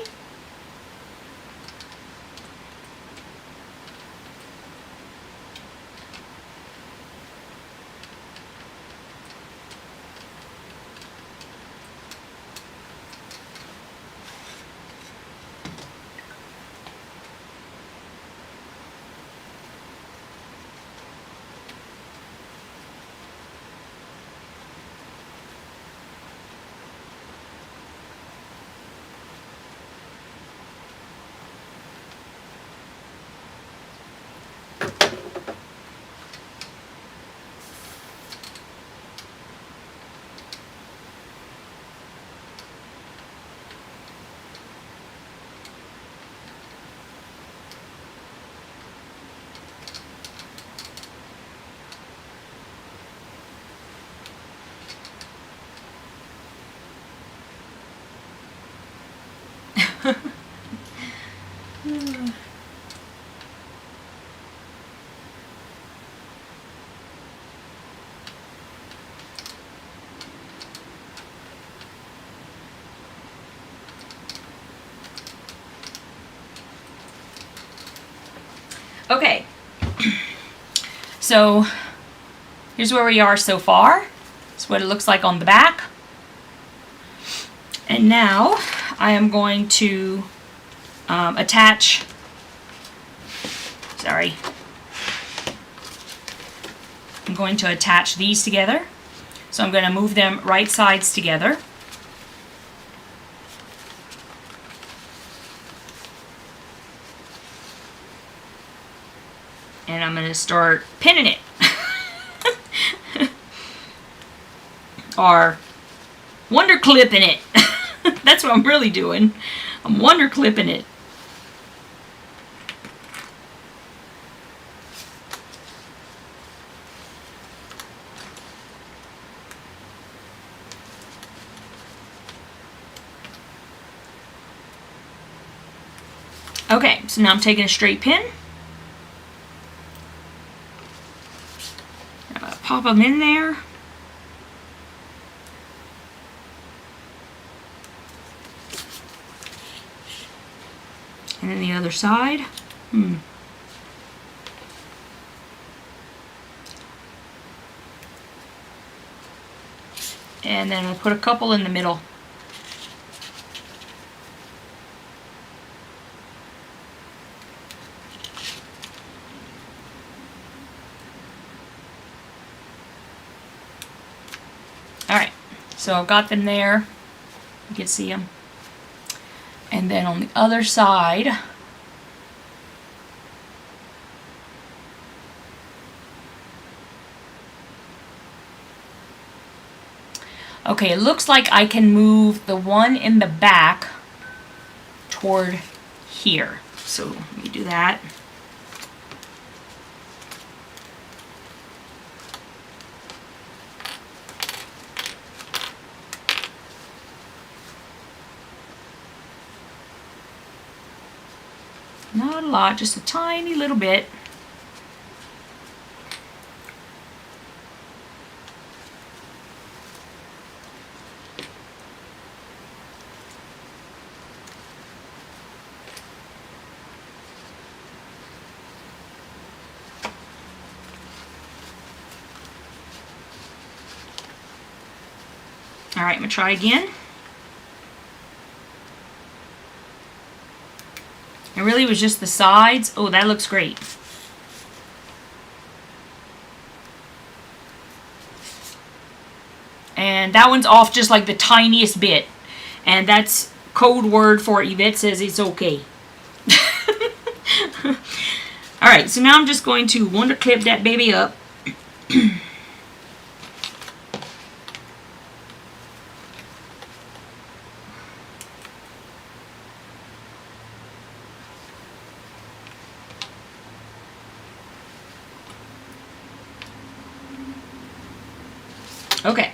Okay, so here's where we are so far. That's what it looks like on the back. And now I am going to attach, I'm going to attach these together. So I'm going to move them right sides together. And I'm going to start pinning it. Or wonder clipping it. That's what I'm really doing. I'm wonder clipping it. Okay, so now I'm taking a straight pin. I'm gonna pop them in there. And then the other side. And then I'll put a couple in the middle. Alright, so I've got them there. You can see them. And then on the other side, okay, it looks like I can move the one in the back toward here. So let me do that. Not a lot, just a tiny little bit. All right, I'm gonna try again. It really was just the sides. Oh, that looks great. And that one's off just like the tiniest bit. And that's code word for Yvette says it's okay. Alright, so now I'm just going to wonder clip that baby up. Okay.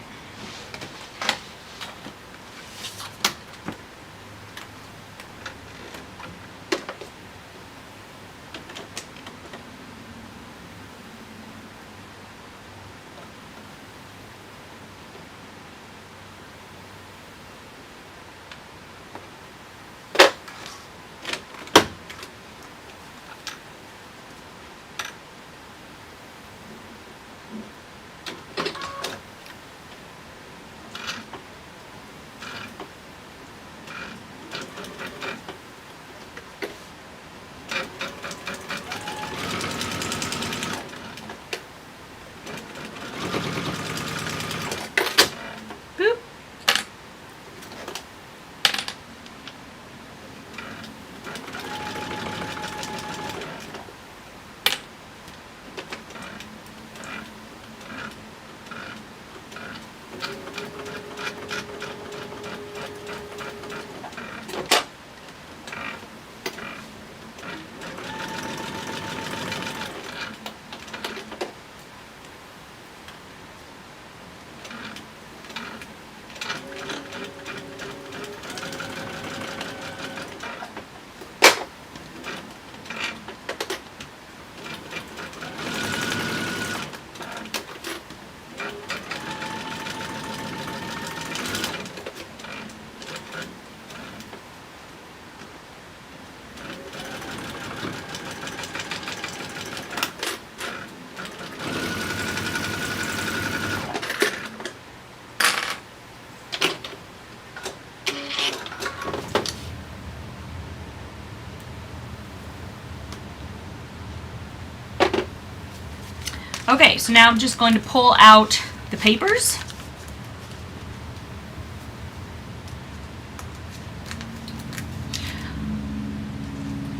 Okay, so now I'm just going to pull out the papers.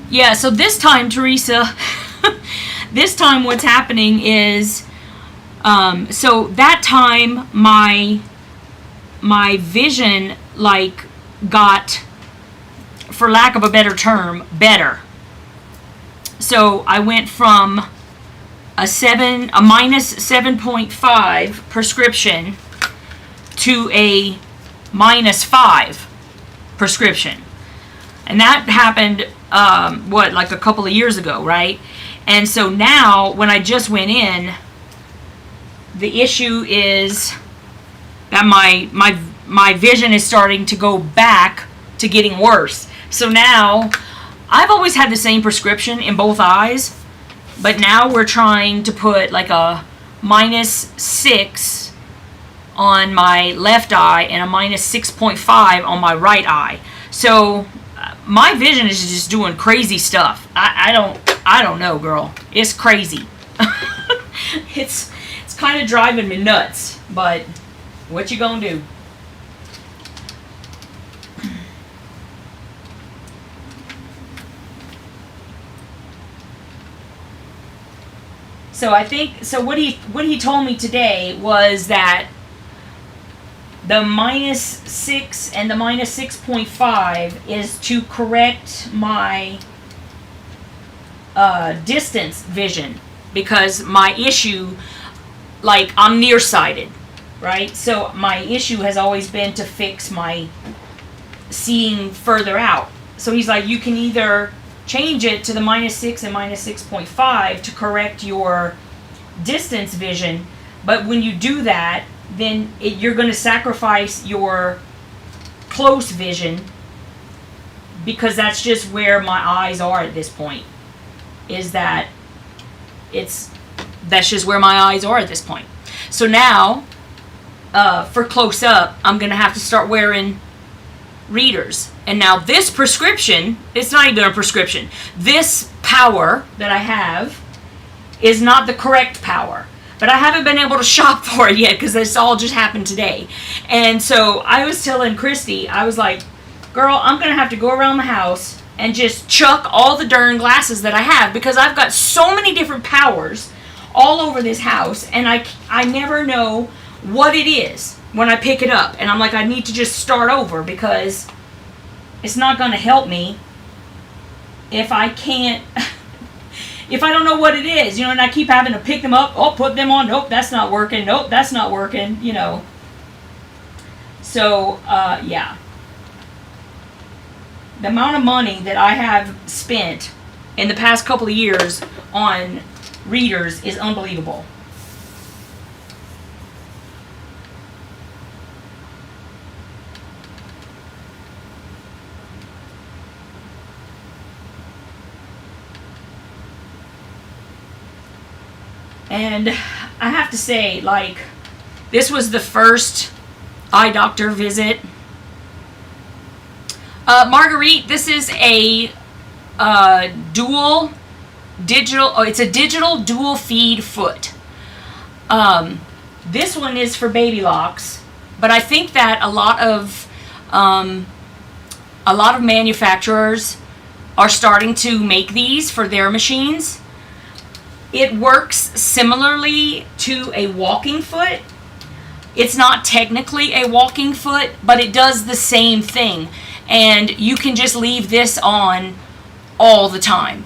Yeah, so this time, Teresa, this time what's happening is, so that time my vision like got, for lack of a better term, better. So I went from a minus 7.5 prescription to a minus 5 prescription. And that happened, like a couple of years ago, right? And so now, when I just went in, the issue is that my vision is starting to go back to getting worse. So now, I've always had the same prescription in both eyes, but now we're trying to put like a minus 6 on my left eye and a minus 6.5 on my right eye. So my vision is just doing crazy stuff. I don't know, girl. It's crazy. It's kind of driving me nuts, but what you gonna do? So I think, so what he told me today was that the minus 6 and the minus 6.5 is to correct my distance vision, because my issue, like, I'm nearsighted, right? So my issue has always been to fix my seeing further out. So he's like, you can either change it to the minus 6 and minus 6.5 to correct your distance vision, but when you do that, then you're going to sacrifice your close vision, because that's just where my eyes are at this point. That's just where my eyes are at this point. So now, for close up, I'm going to have to start wearing readers. And now this prescription, it's not even a prescription. This power that I have is not the correct power. But I haven't been able to shop for it yet, because this all just happened today. And so I was telling Christy, I was like, girl, I'm going to have to go around the house and just chuck all the darn glasses that I have, because I've got so many different powers all over this house, and I never know what it is when I pick it up. And I'm like, I need to just start over, because it's not going to help me if I can't... if I don't know what it is, and I keep having to pick them up, put them on, nope, that's not working, nope, that's not working, So, yeah. The amount of money that I have spent in the past couple of years on readers is unbelievable. And I have to say, like, this was the first eye doctor visit. Marguerite, this is a dual digital, it's a digital dual feed foot. This one is for baby locks, but I think that a lot of manufacturers are starting to make these for their machines. It works similarly to a walking foot. It's not technically a walking foot, but it does the same thing. And you can just leave this on all the time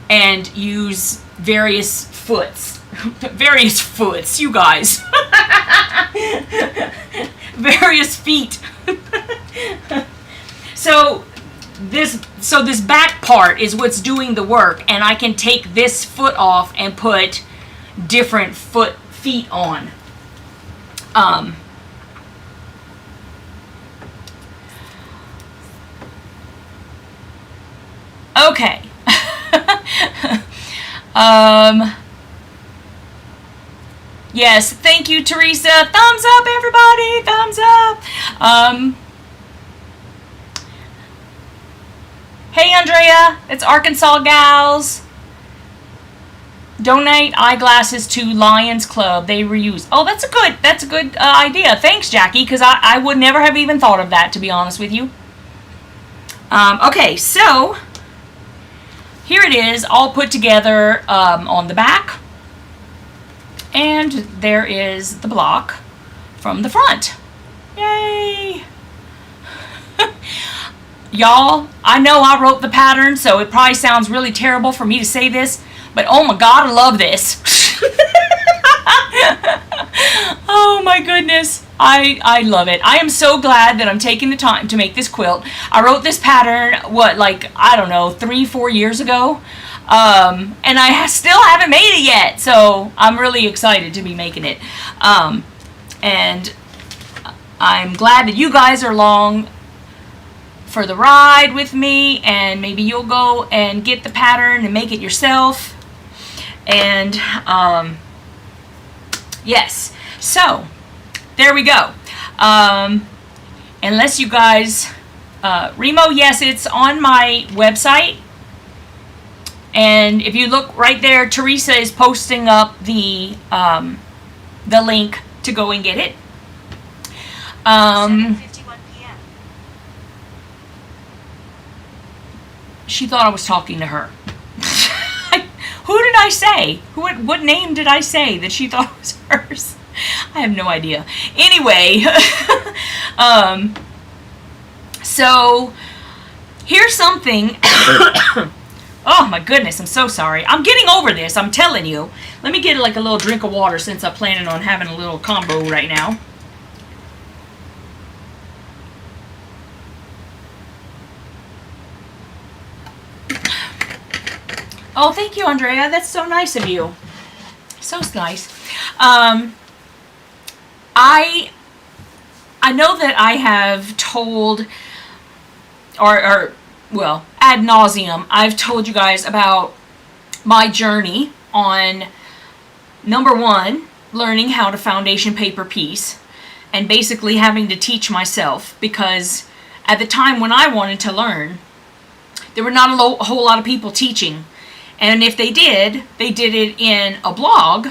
and use various foots. Various foots, you guys. Various feet. So this back part is what's doing the work, and I can take this foot off and put different feet on. Okay. Yes, thank you, Teresa. Thumbs up, everybody. Thumbs up. Hey, Andrea. It's Arkansas Gals. Donate eyeglasses to Lions Club. They reuse. Oh, that's a good idea. Thanks, Jackie, because I would never have even thought of that, to be honest with you. Okay, so here it is, all put together on the back. And there is the block from the front. Yay! Y'all, I know I wrote the pattern, so it probably sounds really terrible for me to say this, but oh my god, I love this. Oh my goodness. I love it. I am so glad that I'm taking the time to make this quilt. I wrote this pattern, I don't know, 3-4 years ago. And I still haven't made it yet, so I'm really excited to be making it. And I'm glad that you guys are along for the ride with me, and maybe you'll go and get the pattern and make it yourself. And yes, so there we go. Unless you guys Remo, yes, it's on my website, and if you look right there, Teresa is posting up the link to go and get it. 7:51 p.m. She thought I was talking to her. Who did I say? What name did I say that she thought was hers? I have no idea. Anyway, so here's something. Oh my goodness, I'm so sorry. I'm getting over this, I'm telling you. Let me get like a little drink of water since I'm planning on having a little combo right now. Oh, thank you, Andrea. That's so nice of you. So nice. I know that I have told, well, ad nauseum, I've told you guys about my journey on, number one, learning how to foundation paper piece, and basically having to teach myself, because at the time when I wanted to learn, there were not a whole lot of people teaching. And if they did it in a blog,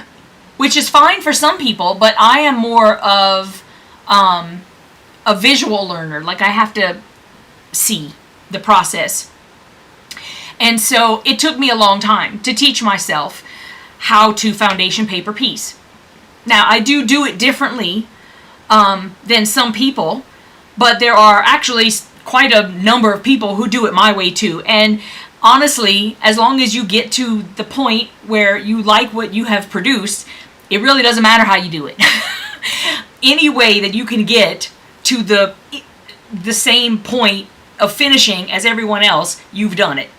which is fine for some people, but I am more of a visual learner. Like, I have to see the process. And so it took me a long time to teach myself how to foundation paper piece. Now, I do it differently than some people, but there are actually quite a number of people who do it my way too. And honestly, as long as you get to the point where you like what you have produced, it really doesn't matter how you do it. Any way that you can get to the same point of finishing as everyone else, you've done it.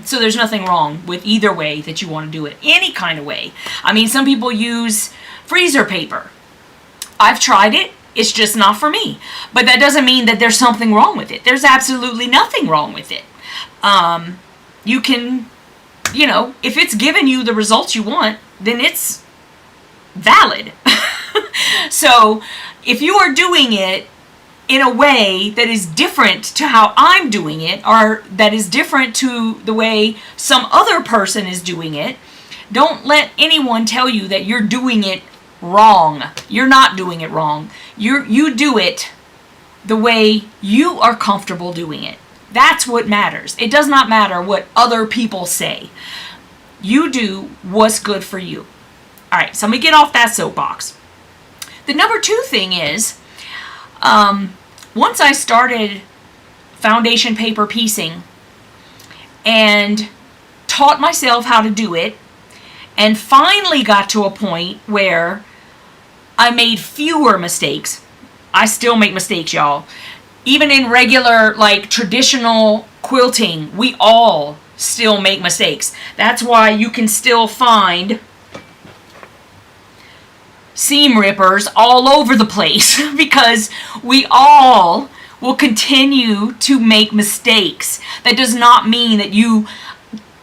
So there's nothing wrong with either way that you want to do it. Any kind of way. I mean, some people use freezer paper. I've tried it. It's just not for me. But that doesn't mean that there's something wrong with it. There's absolutely nothing wrong with it. You can, if it's giving you the results you want, then it's valid. So if you are doing it in a way that is different to how I'm doing it, or that is different to the way some other person is doing it, don't let anyone tell you that you're doing it wrong. You're not doing it wrong. You do it the way you are comfortable doing it. That's what matters. It does not matter what other people say. You do what's good for you. All right, so let me get off that soapbox. The number two thing is, once I started foundation paper piecing and taught myself how to do it, and finally got to a point where I made fewer mistakes. I still make mistakes, y'all. Even in regular, like, traditional quilting, we all still make mistakes. That's why you can still find seam rippers all over the place, because we all will continue to make mistakes. That does not mean that you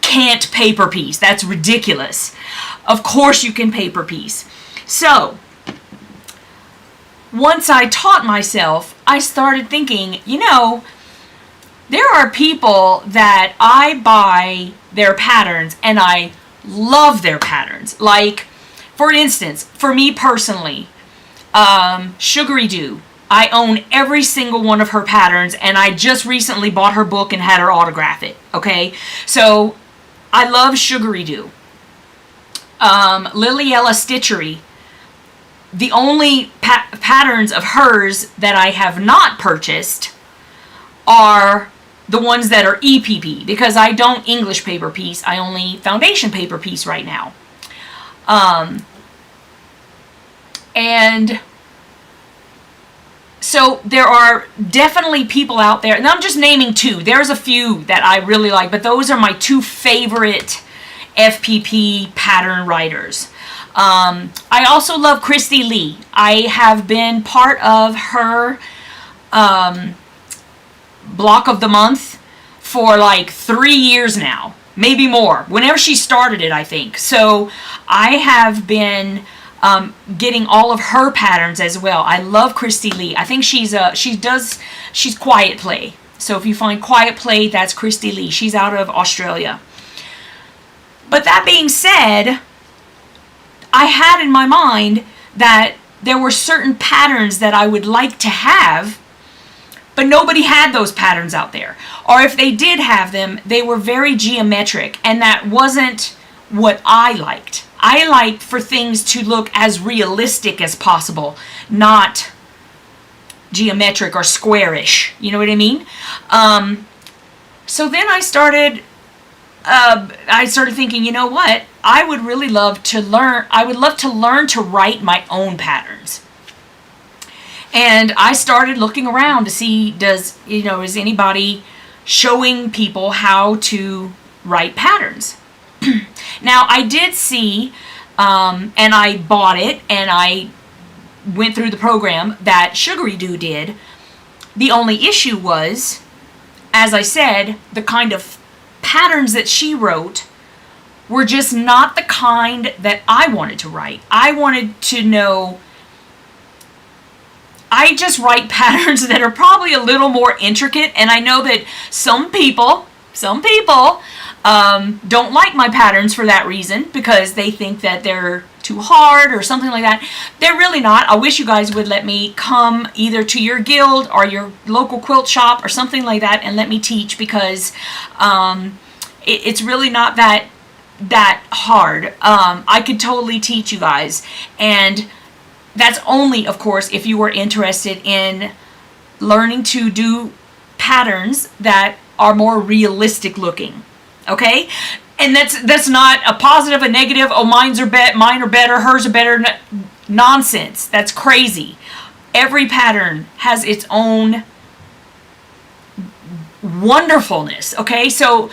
can't paper piece. That's ridiculous. Of course you can paper piece. So, once I taught myself, I started thinking, there are people that I buy their patterns and I love their patterns. Like, for instance, for me personally, Sugary Dew. I own every single one of her patterns, and I just recently bought her book and had her autograph it, okay? So, I love Sugary Doo. Liliella Stitchery. The only patterns of hers that I have not purchased are the ones that are EPP, because I don't English paper piece. I only foundation paper piece right now. And so there are definitely people out there, and I'm just naming two. There's a few that I really like, but those are my two favorite FPP pattern writers. I also love Christy Lee. I have been part of her block of the month for like 3 years now, maybe more, whenever she started it, I think. So I have been getting all of her patterns as well. I love Christy Lee. I think she's Quiet Play. So if you find Quiet Play, that's Christy Lee. She's out of Australia. But that being said, I had in my mind that there were certain patterns that I would like to have, but nobody had those patterns out there. Or if they did have them, they were very geometric, and that wasn't what I liked. I liked for things to look as realistic as possible, not geometric or squarish. You know what I mean? So then I started thinking, you know what? I would really love to learn. I would love to learn to write my own patterns. And I started looking around to see, is anybody showing people how to write patterns? Now, I did see, and I bought it, and I went through the program that Sugary Doo did. The only issue was, as I said, the kind of patterns that she wrote were just not the kind that I wanted to write. I wanted to know, I just write patterns that are probably a little more intricate, and I know that some people don't like my patterns for that reason, because they think that they're too hard or something like that. They're really not. I wish you guys would let me come either to your guild or your local quilt shop or something like that and let me teach, because it's really not that hard. I could totally teach you guys, and that's only, of course, if you are interested in learning to do patterns that are more realistic looking. Okay? And that's not a positive, a negative, oh, mine are better, hers are better. Nonsense. That's crazy. Every pattern has its own wonderfulness. Okay? So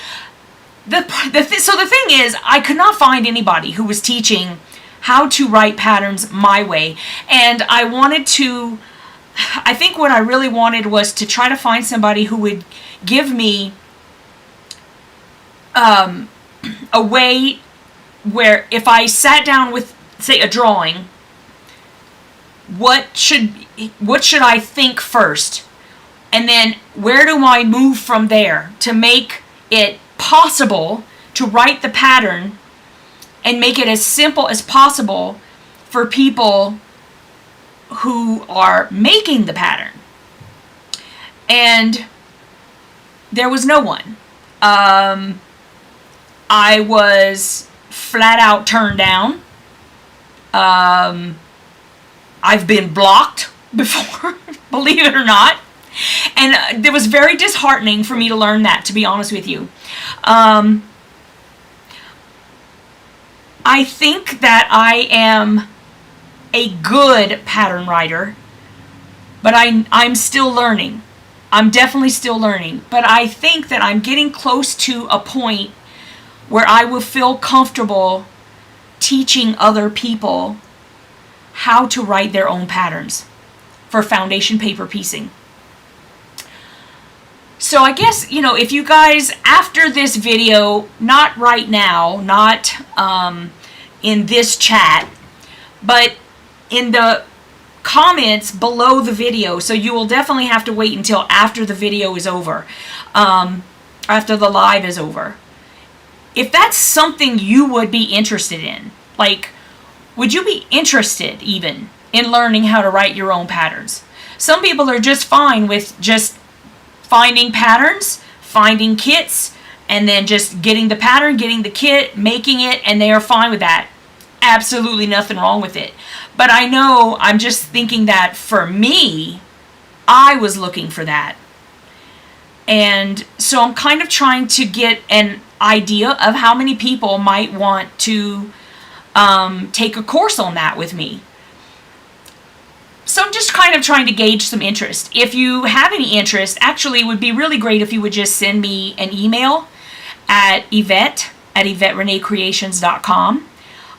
the thing is, I could not find anybody who was teaching how to write patterns my way, and I think what I really wanted was to try to find somebody who would give me a way where if I sat down with, say, a drawing, what should I think first, and then where do I move from there to make it possible to write the pattern and make it as simple as possible for people who are making the pattern. And there was no one. I was flat out turned down. I've been blocked before, believe it or not. And it was very disheartening for me to learn that, to be honest with you. I think that I am a good pattern writer, but I'm still learning. I'm definitely still learning. But I think that I'm getting close to a point where I will feel comfortable teaching other people how to write their own patterns for foundation paper piecing. So I guess, if you guys, after this video, not right now, not in this chat, but in the comments below the video, so you will definitely have to wait until after the video is over, after the live is over. If that's something you would be interested in, like, would you be interested even in learning how to write your own patterns? Some people are just fine with just finding patterns, finding kits, and then just getting the pattern, getting the kit, making it, and they are fine with that. Absolutely nothing wrong with it. But I know, I'm just thinking that for me, I was looking for that. And so I'm kind of trying to get an idea of how many people might want to take a course on that with me. So I'm just kind of trying to gauge some interest. If you have any interest, actually it would be really great if you would just send me an email at yvette@YvetteReneCreations.com.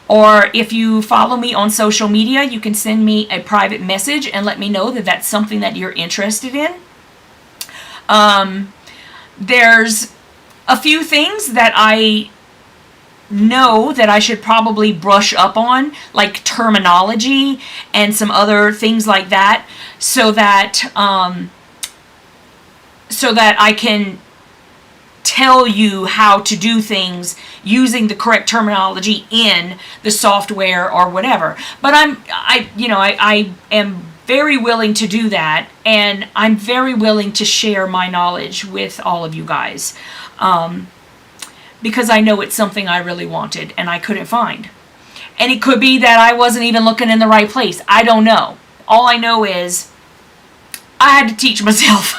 Or if you follow me on social media, you can send me a private message and let me know that that's something that you're interested in. There's a few things that I know that I should probably brush up on, like terminology and some other things like that, so that I can tell you how to do things using the correct terminology in the software or whatever. But I am very willing to do that, and I'm very willing to share my knowledge with all of you guys. Because I know it's something I really wanted and I couldn't find. And it could be that I wasn't even looking in the right place. I don't know. All I know is I had to teach myself.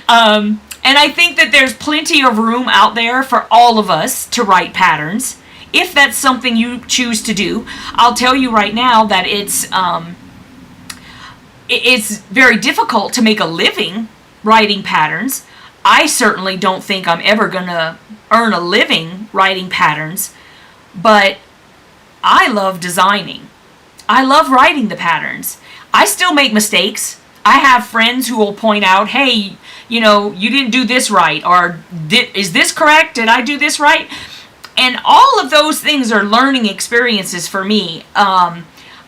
And I think that there's plenty of room out there for all of us to write patterns. If that's something you choose to do, I'll tell you right now that it's very difficult to make a living writing patterns. I certainly don't think I'm ever going to earn a living writing patterns, but I love designing. I love writing the patterns. I still make mistakes. I have friends who will point out, hey, you didn't do this right, or is this correct? Did I do this right? And all of those things are learning experiences for me.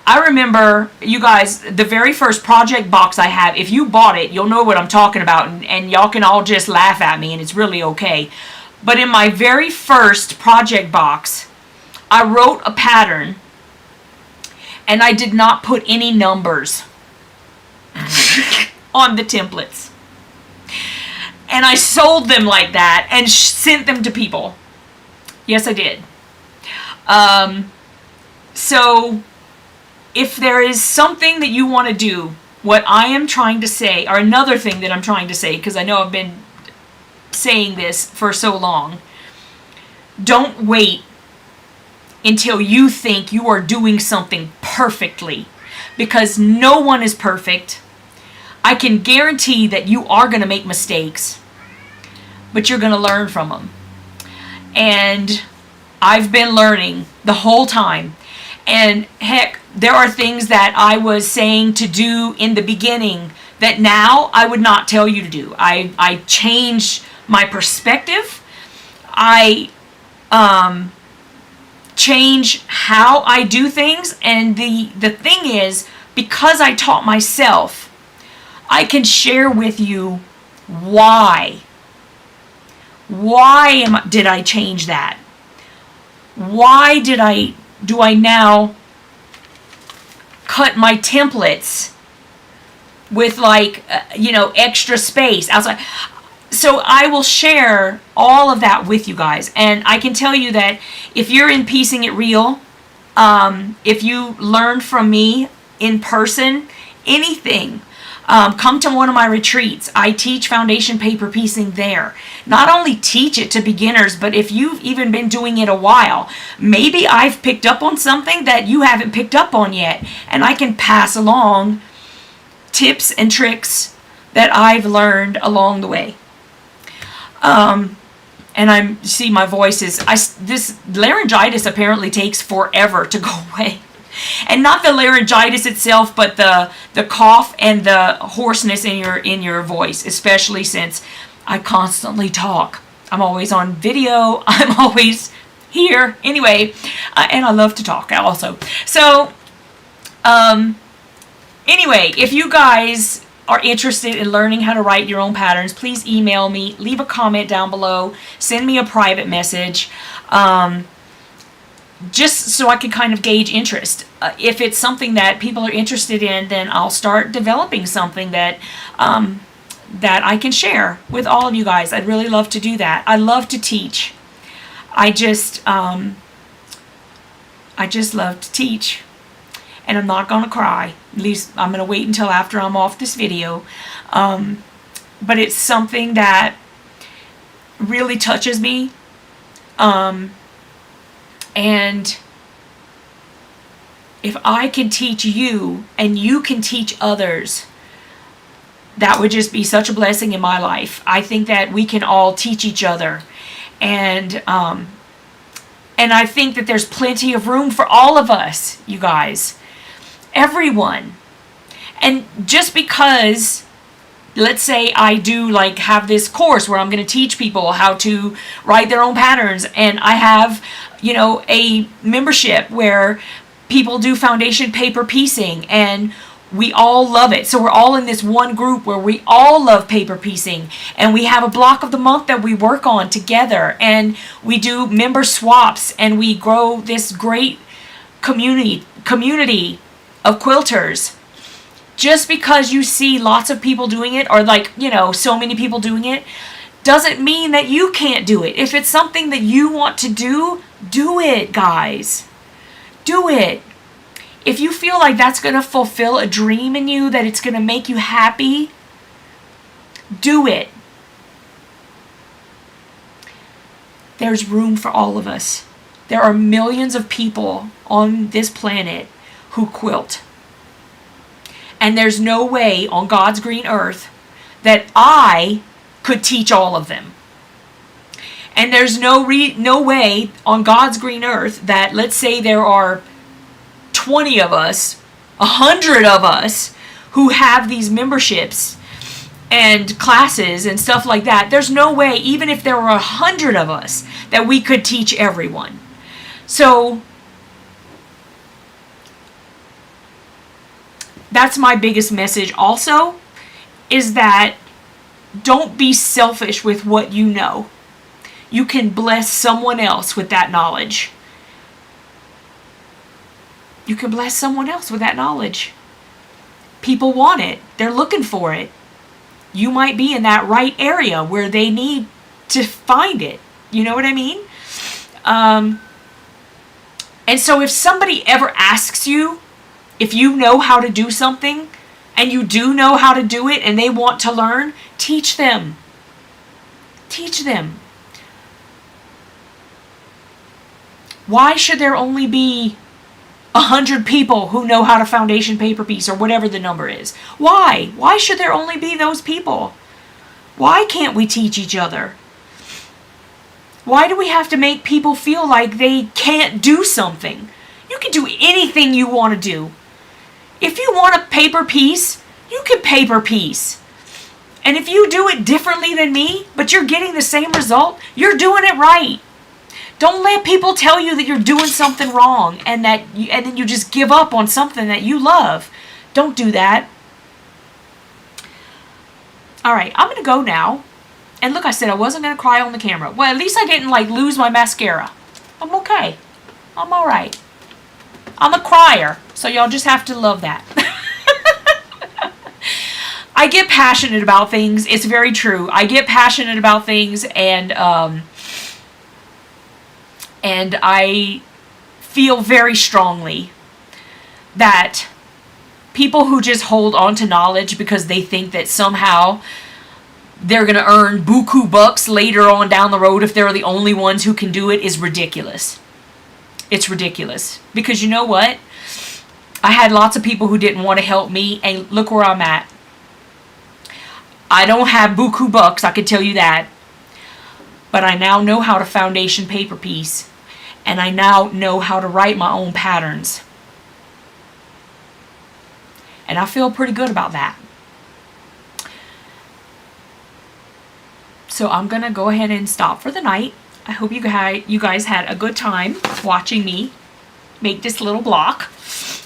I remember, you guys, the very first project box I have, if you bought it, you'll know what I'm talking about, and y'all can all just laugh at me, and it's really okay. But in my very first project box, I wrote a pattern, and I did not put any numbers on the templates. And I sold them like that and sent them to people. Yes, I did. So if there is something that you want to do, what I am trying to say, or another thing that I'm trying to say, because I know I've been saying this for so long, don't wait until you think you are doing something perfectly, because no one is perfect. I can guarantee that you are going to make mistakes, but you're going to learn from them. And I've been learning the whole time. And heck, there are things that I was saying to do in the beginning that now I would not tell you to do. I changed my perspective. I change how I do things. And the thing is, because I taught myself, I can share with you why. Why did I change that? Why do I now cut my templates with extra space outside? So I will share all of that with you guys. And I can tell you that if you're in Piecing It Real, if you learn from me in person, anything, come to one of my retreats. I teach foundation paper piecing there. Not only teach it to beginners, but if you've even been doing it a while, maybe I've picked up on something that you haven't picked up on yet, and I can pass along tips and tricks that I've learned along the way. And see my voice is, this laryngitis apparently takes forever to go away. And not the laryngitis itself, but the cough and the hoarseness in your voice, especially since I constantly talk. I'm always on video. I'm always here. Anyway, and I love to talk also. So, anyway, if you guys are interested in learning how to write your own patterns, please email me, leave a comment down below, send me a private message. Just so I can kind of gauge interest. If it's something that people are interested in, then I'll start developing something that that I can share with all of you guys. I'd really love to do that. I love to teach. I just love to teach. And I'm not going to cry. At least I'm going to wait until after I'm off this video. But it's something that really touches me. And if I can teach you and you can teach others, that would just be such a blessing in my life. I think that we can all teach each other. And I think that there's plenty of room for all of us, you guys. Everyone. And just because, let's say I do like have this course where I'm going to teach people how to write their own patterns, and I have, you know, a membership where people do foundation paper piecing, and we all love it. So we're all in this one group where we all love paper piecing, and we have a block of the month that we work on together, and we do member swaps, and we grow this great community of quilters. Just because you see lots of people doing it, or like, you know, so many people doing it, doesn't mean that you can't do it. If it's something that you want to do, do it, guys. Do it. If you feel like that's going to fulfill a dream in you, that it's going to make you happy, do it. There's room for all of us. There are millions of people on this planet who quilt. And there's no way on God's green earth that I could teach all of them. And there's no way on God's green earth that, let's say there are 20 of us, 100 of us who have these memberships and classes and stuff like that. There's no way, even if there were 100 of us, that we could teach everyone. So that's my biggest message also, is that don't be selfish with what you know. You can bless someone else with that knowledge. You can bless someone else with that knowledge. People want it. They're looking for it. You might be in that right area where they need to find it. You know what I mean? And so if somebody ever asks you if you know how to do something, and you do know how to do it, and they want to learn, teach them. Teach them. Why should there only be 100 people who know how to foundation paper piece, or whatever the number is? Why? Why should there only be those people? Why can't we teach each other? Why do we have to make people feel like they can't do something? You can do anything you want to do. If you want a paper piece, you can paper piece. And if you do it differently than me, but you're getting the same result, you're doing it right. Don't let people tell you that you're doing something wrong and then you just give up on something that you love. Don't do that. All right, I'm going to go now. And look, I said I wasn't going to cry on the camera. Well, at least I didn't like lose my mascara. I'm okay. I'm all right. I'm a crier, so y'all just have to love that. I get passionate about things. It's very true. I get passionate about things, and I feel very strongly that people who just hold on to knowledge because they think that somehow they're going to earn buku bucks later on down the road if they're the only ones who can do it is ridiculous. It's ridiculous. Because you know what? I had lots of people who didn't want to help me, and look where I'm at. I don't have buku bucks, I can tell you that. But I now know how to foundation paper piece. And I now know how to write my own patterns. And I feel pretty good about that. So I'm going to go ahead and stop for the night. I hope you guys had a good time watching me make this little block.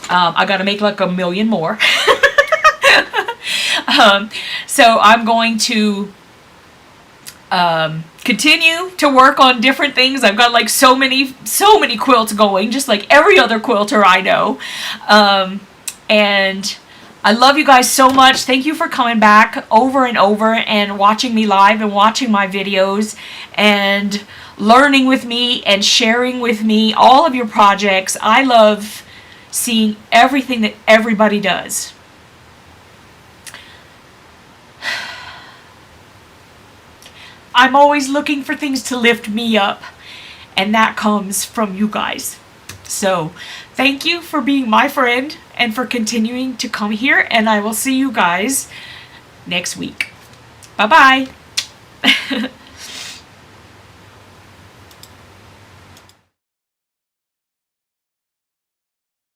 I got to make like 1 million more. So I'm going to continue to work on different things. I've got like so many quilts going, just like every other quilter I know. And I love you guys so much. Thank you for coming back over and over and watching me live and watching my videos and learning with me and sharing with me all of your projects. I love seeing everything that everybody does. I'm always looking for things to lift me up, and that comes from you guys. So thank you for being my friend and for continuing to come here, and I will see you guys next week. Bye-bye.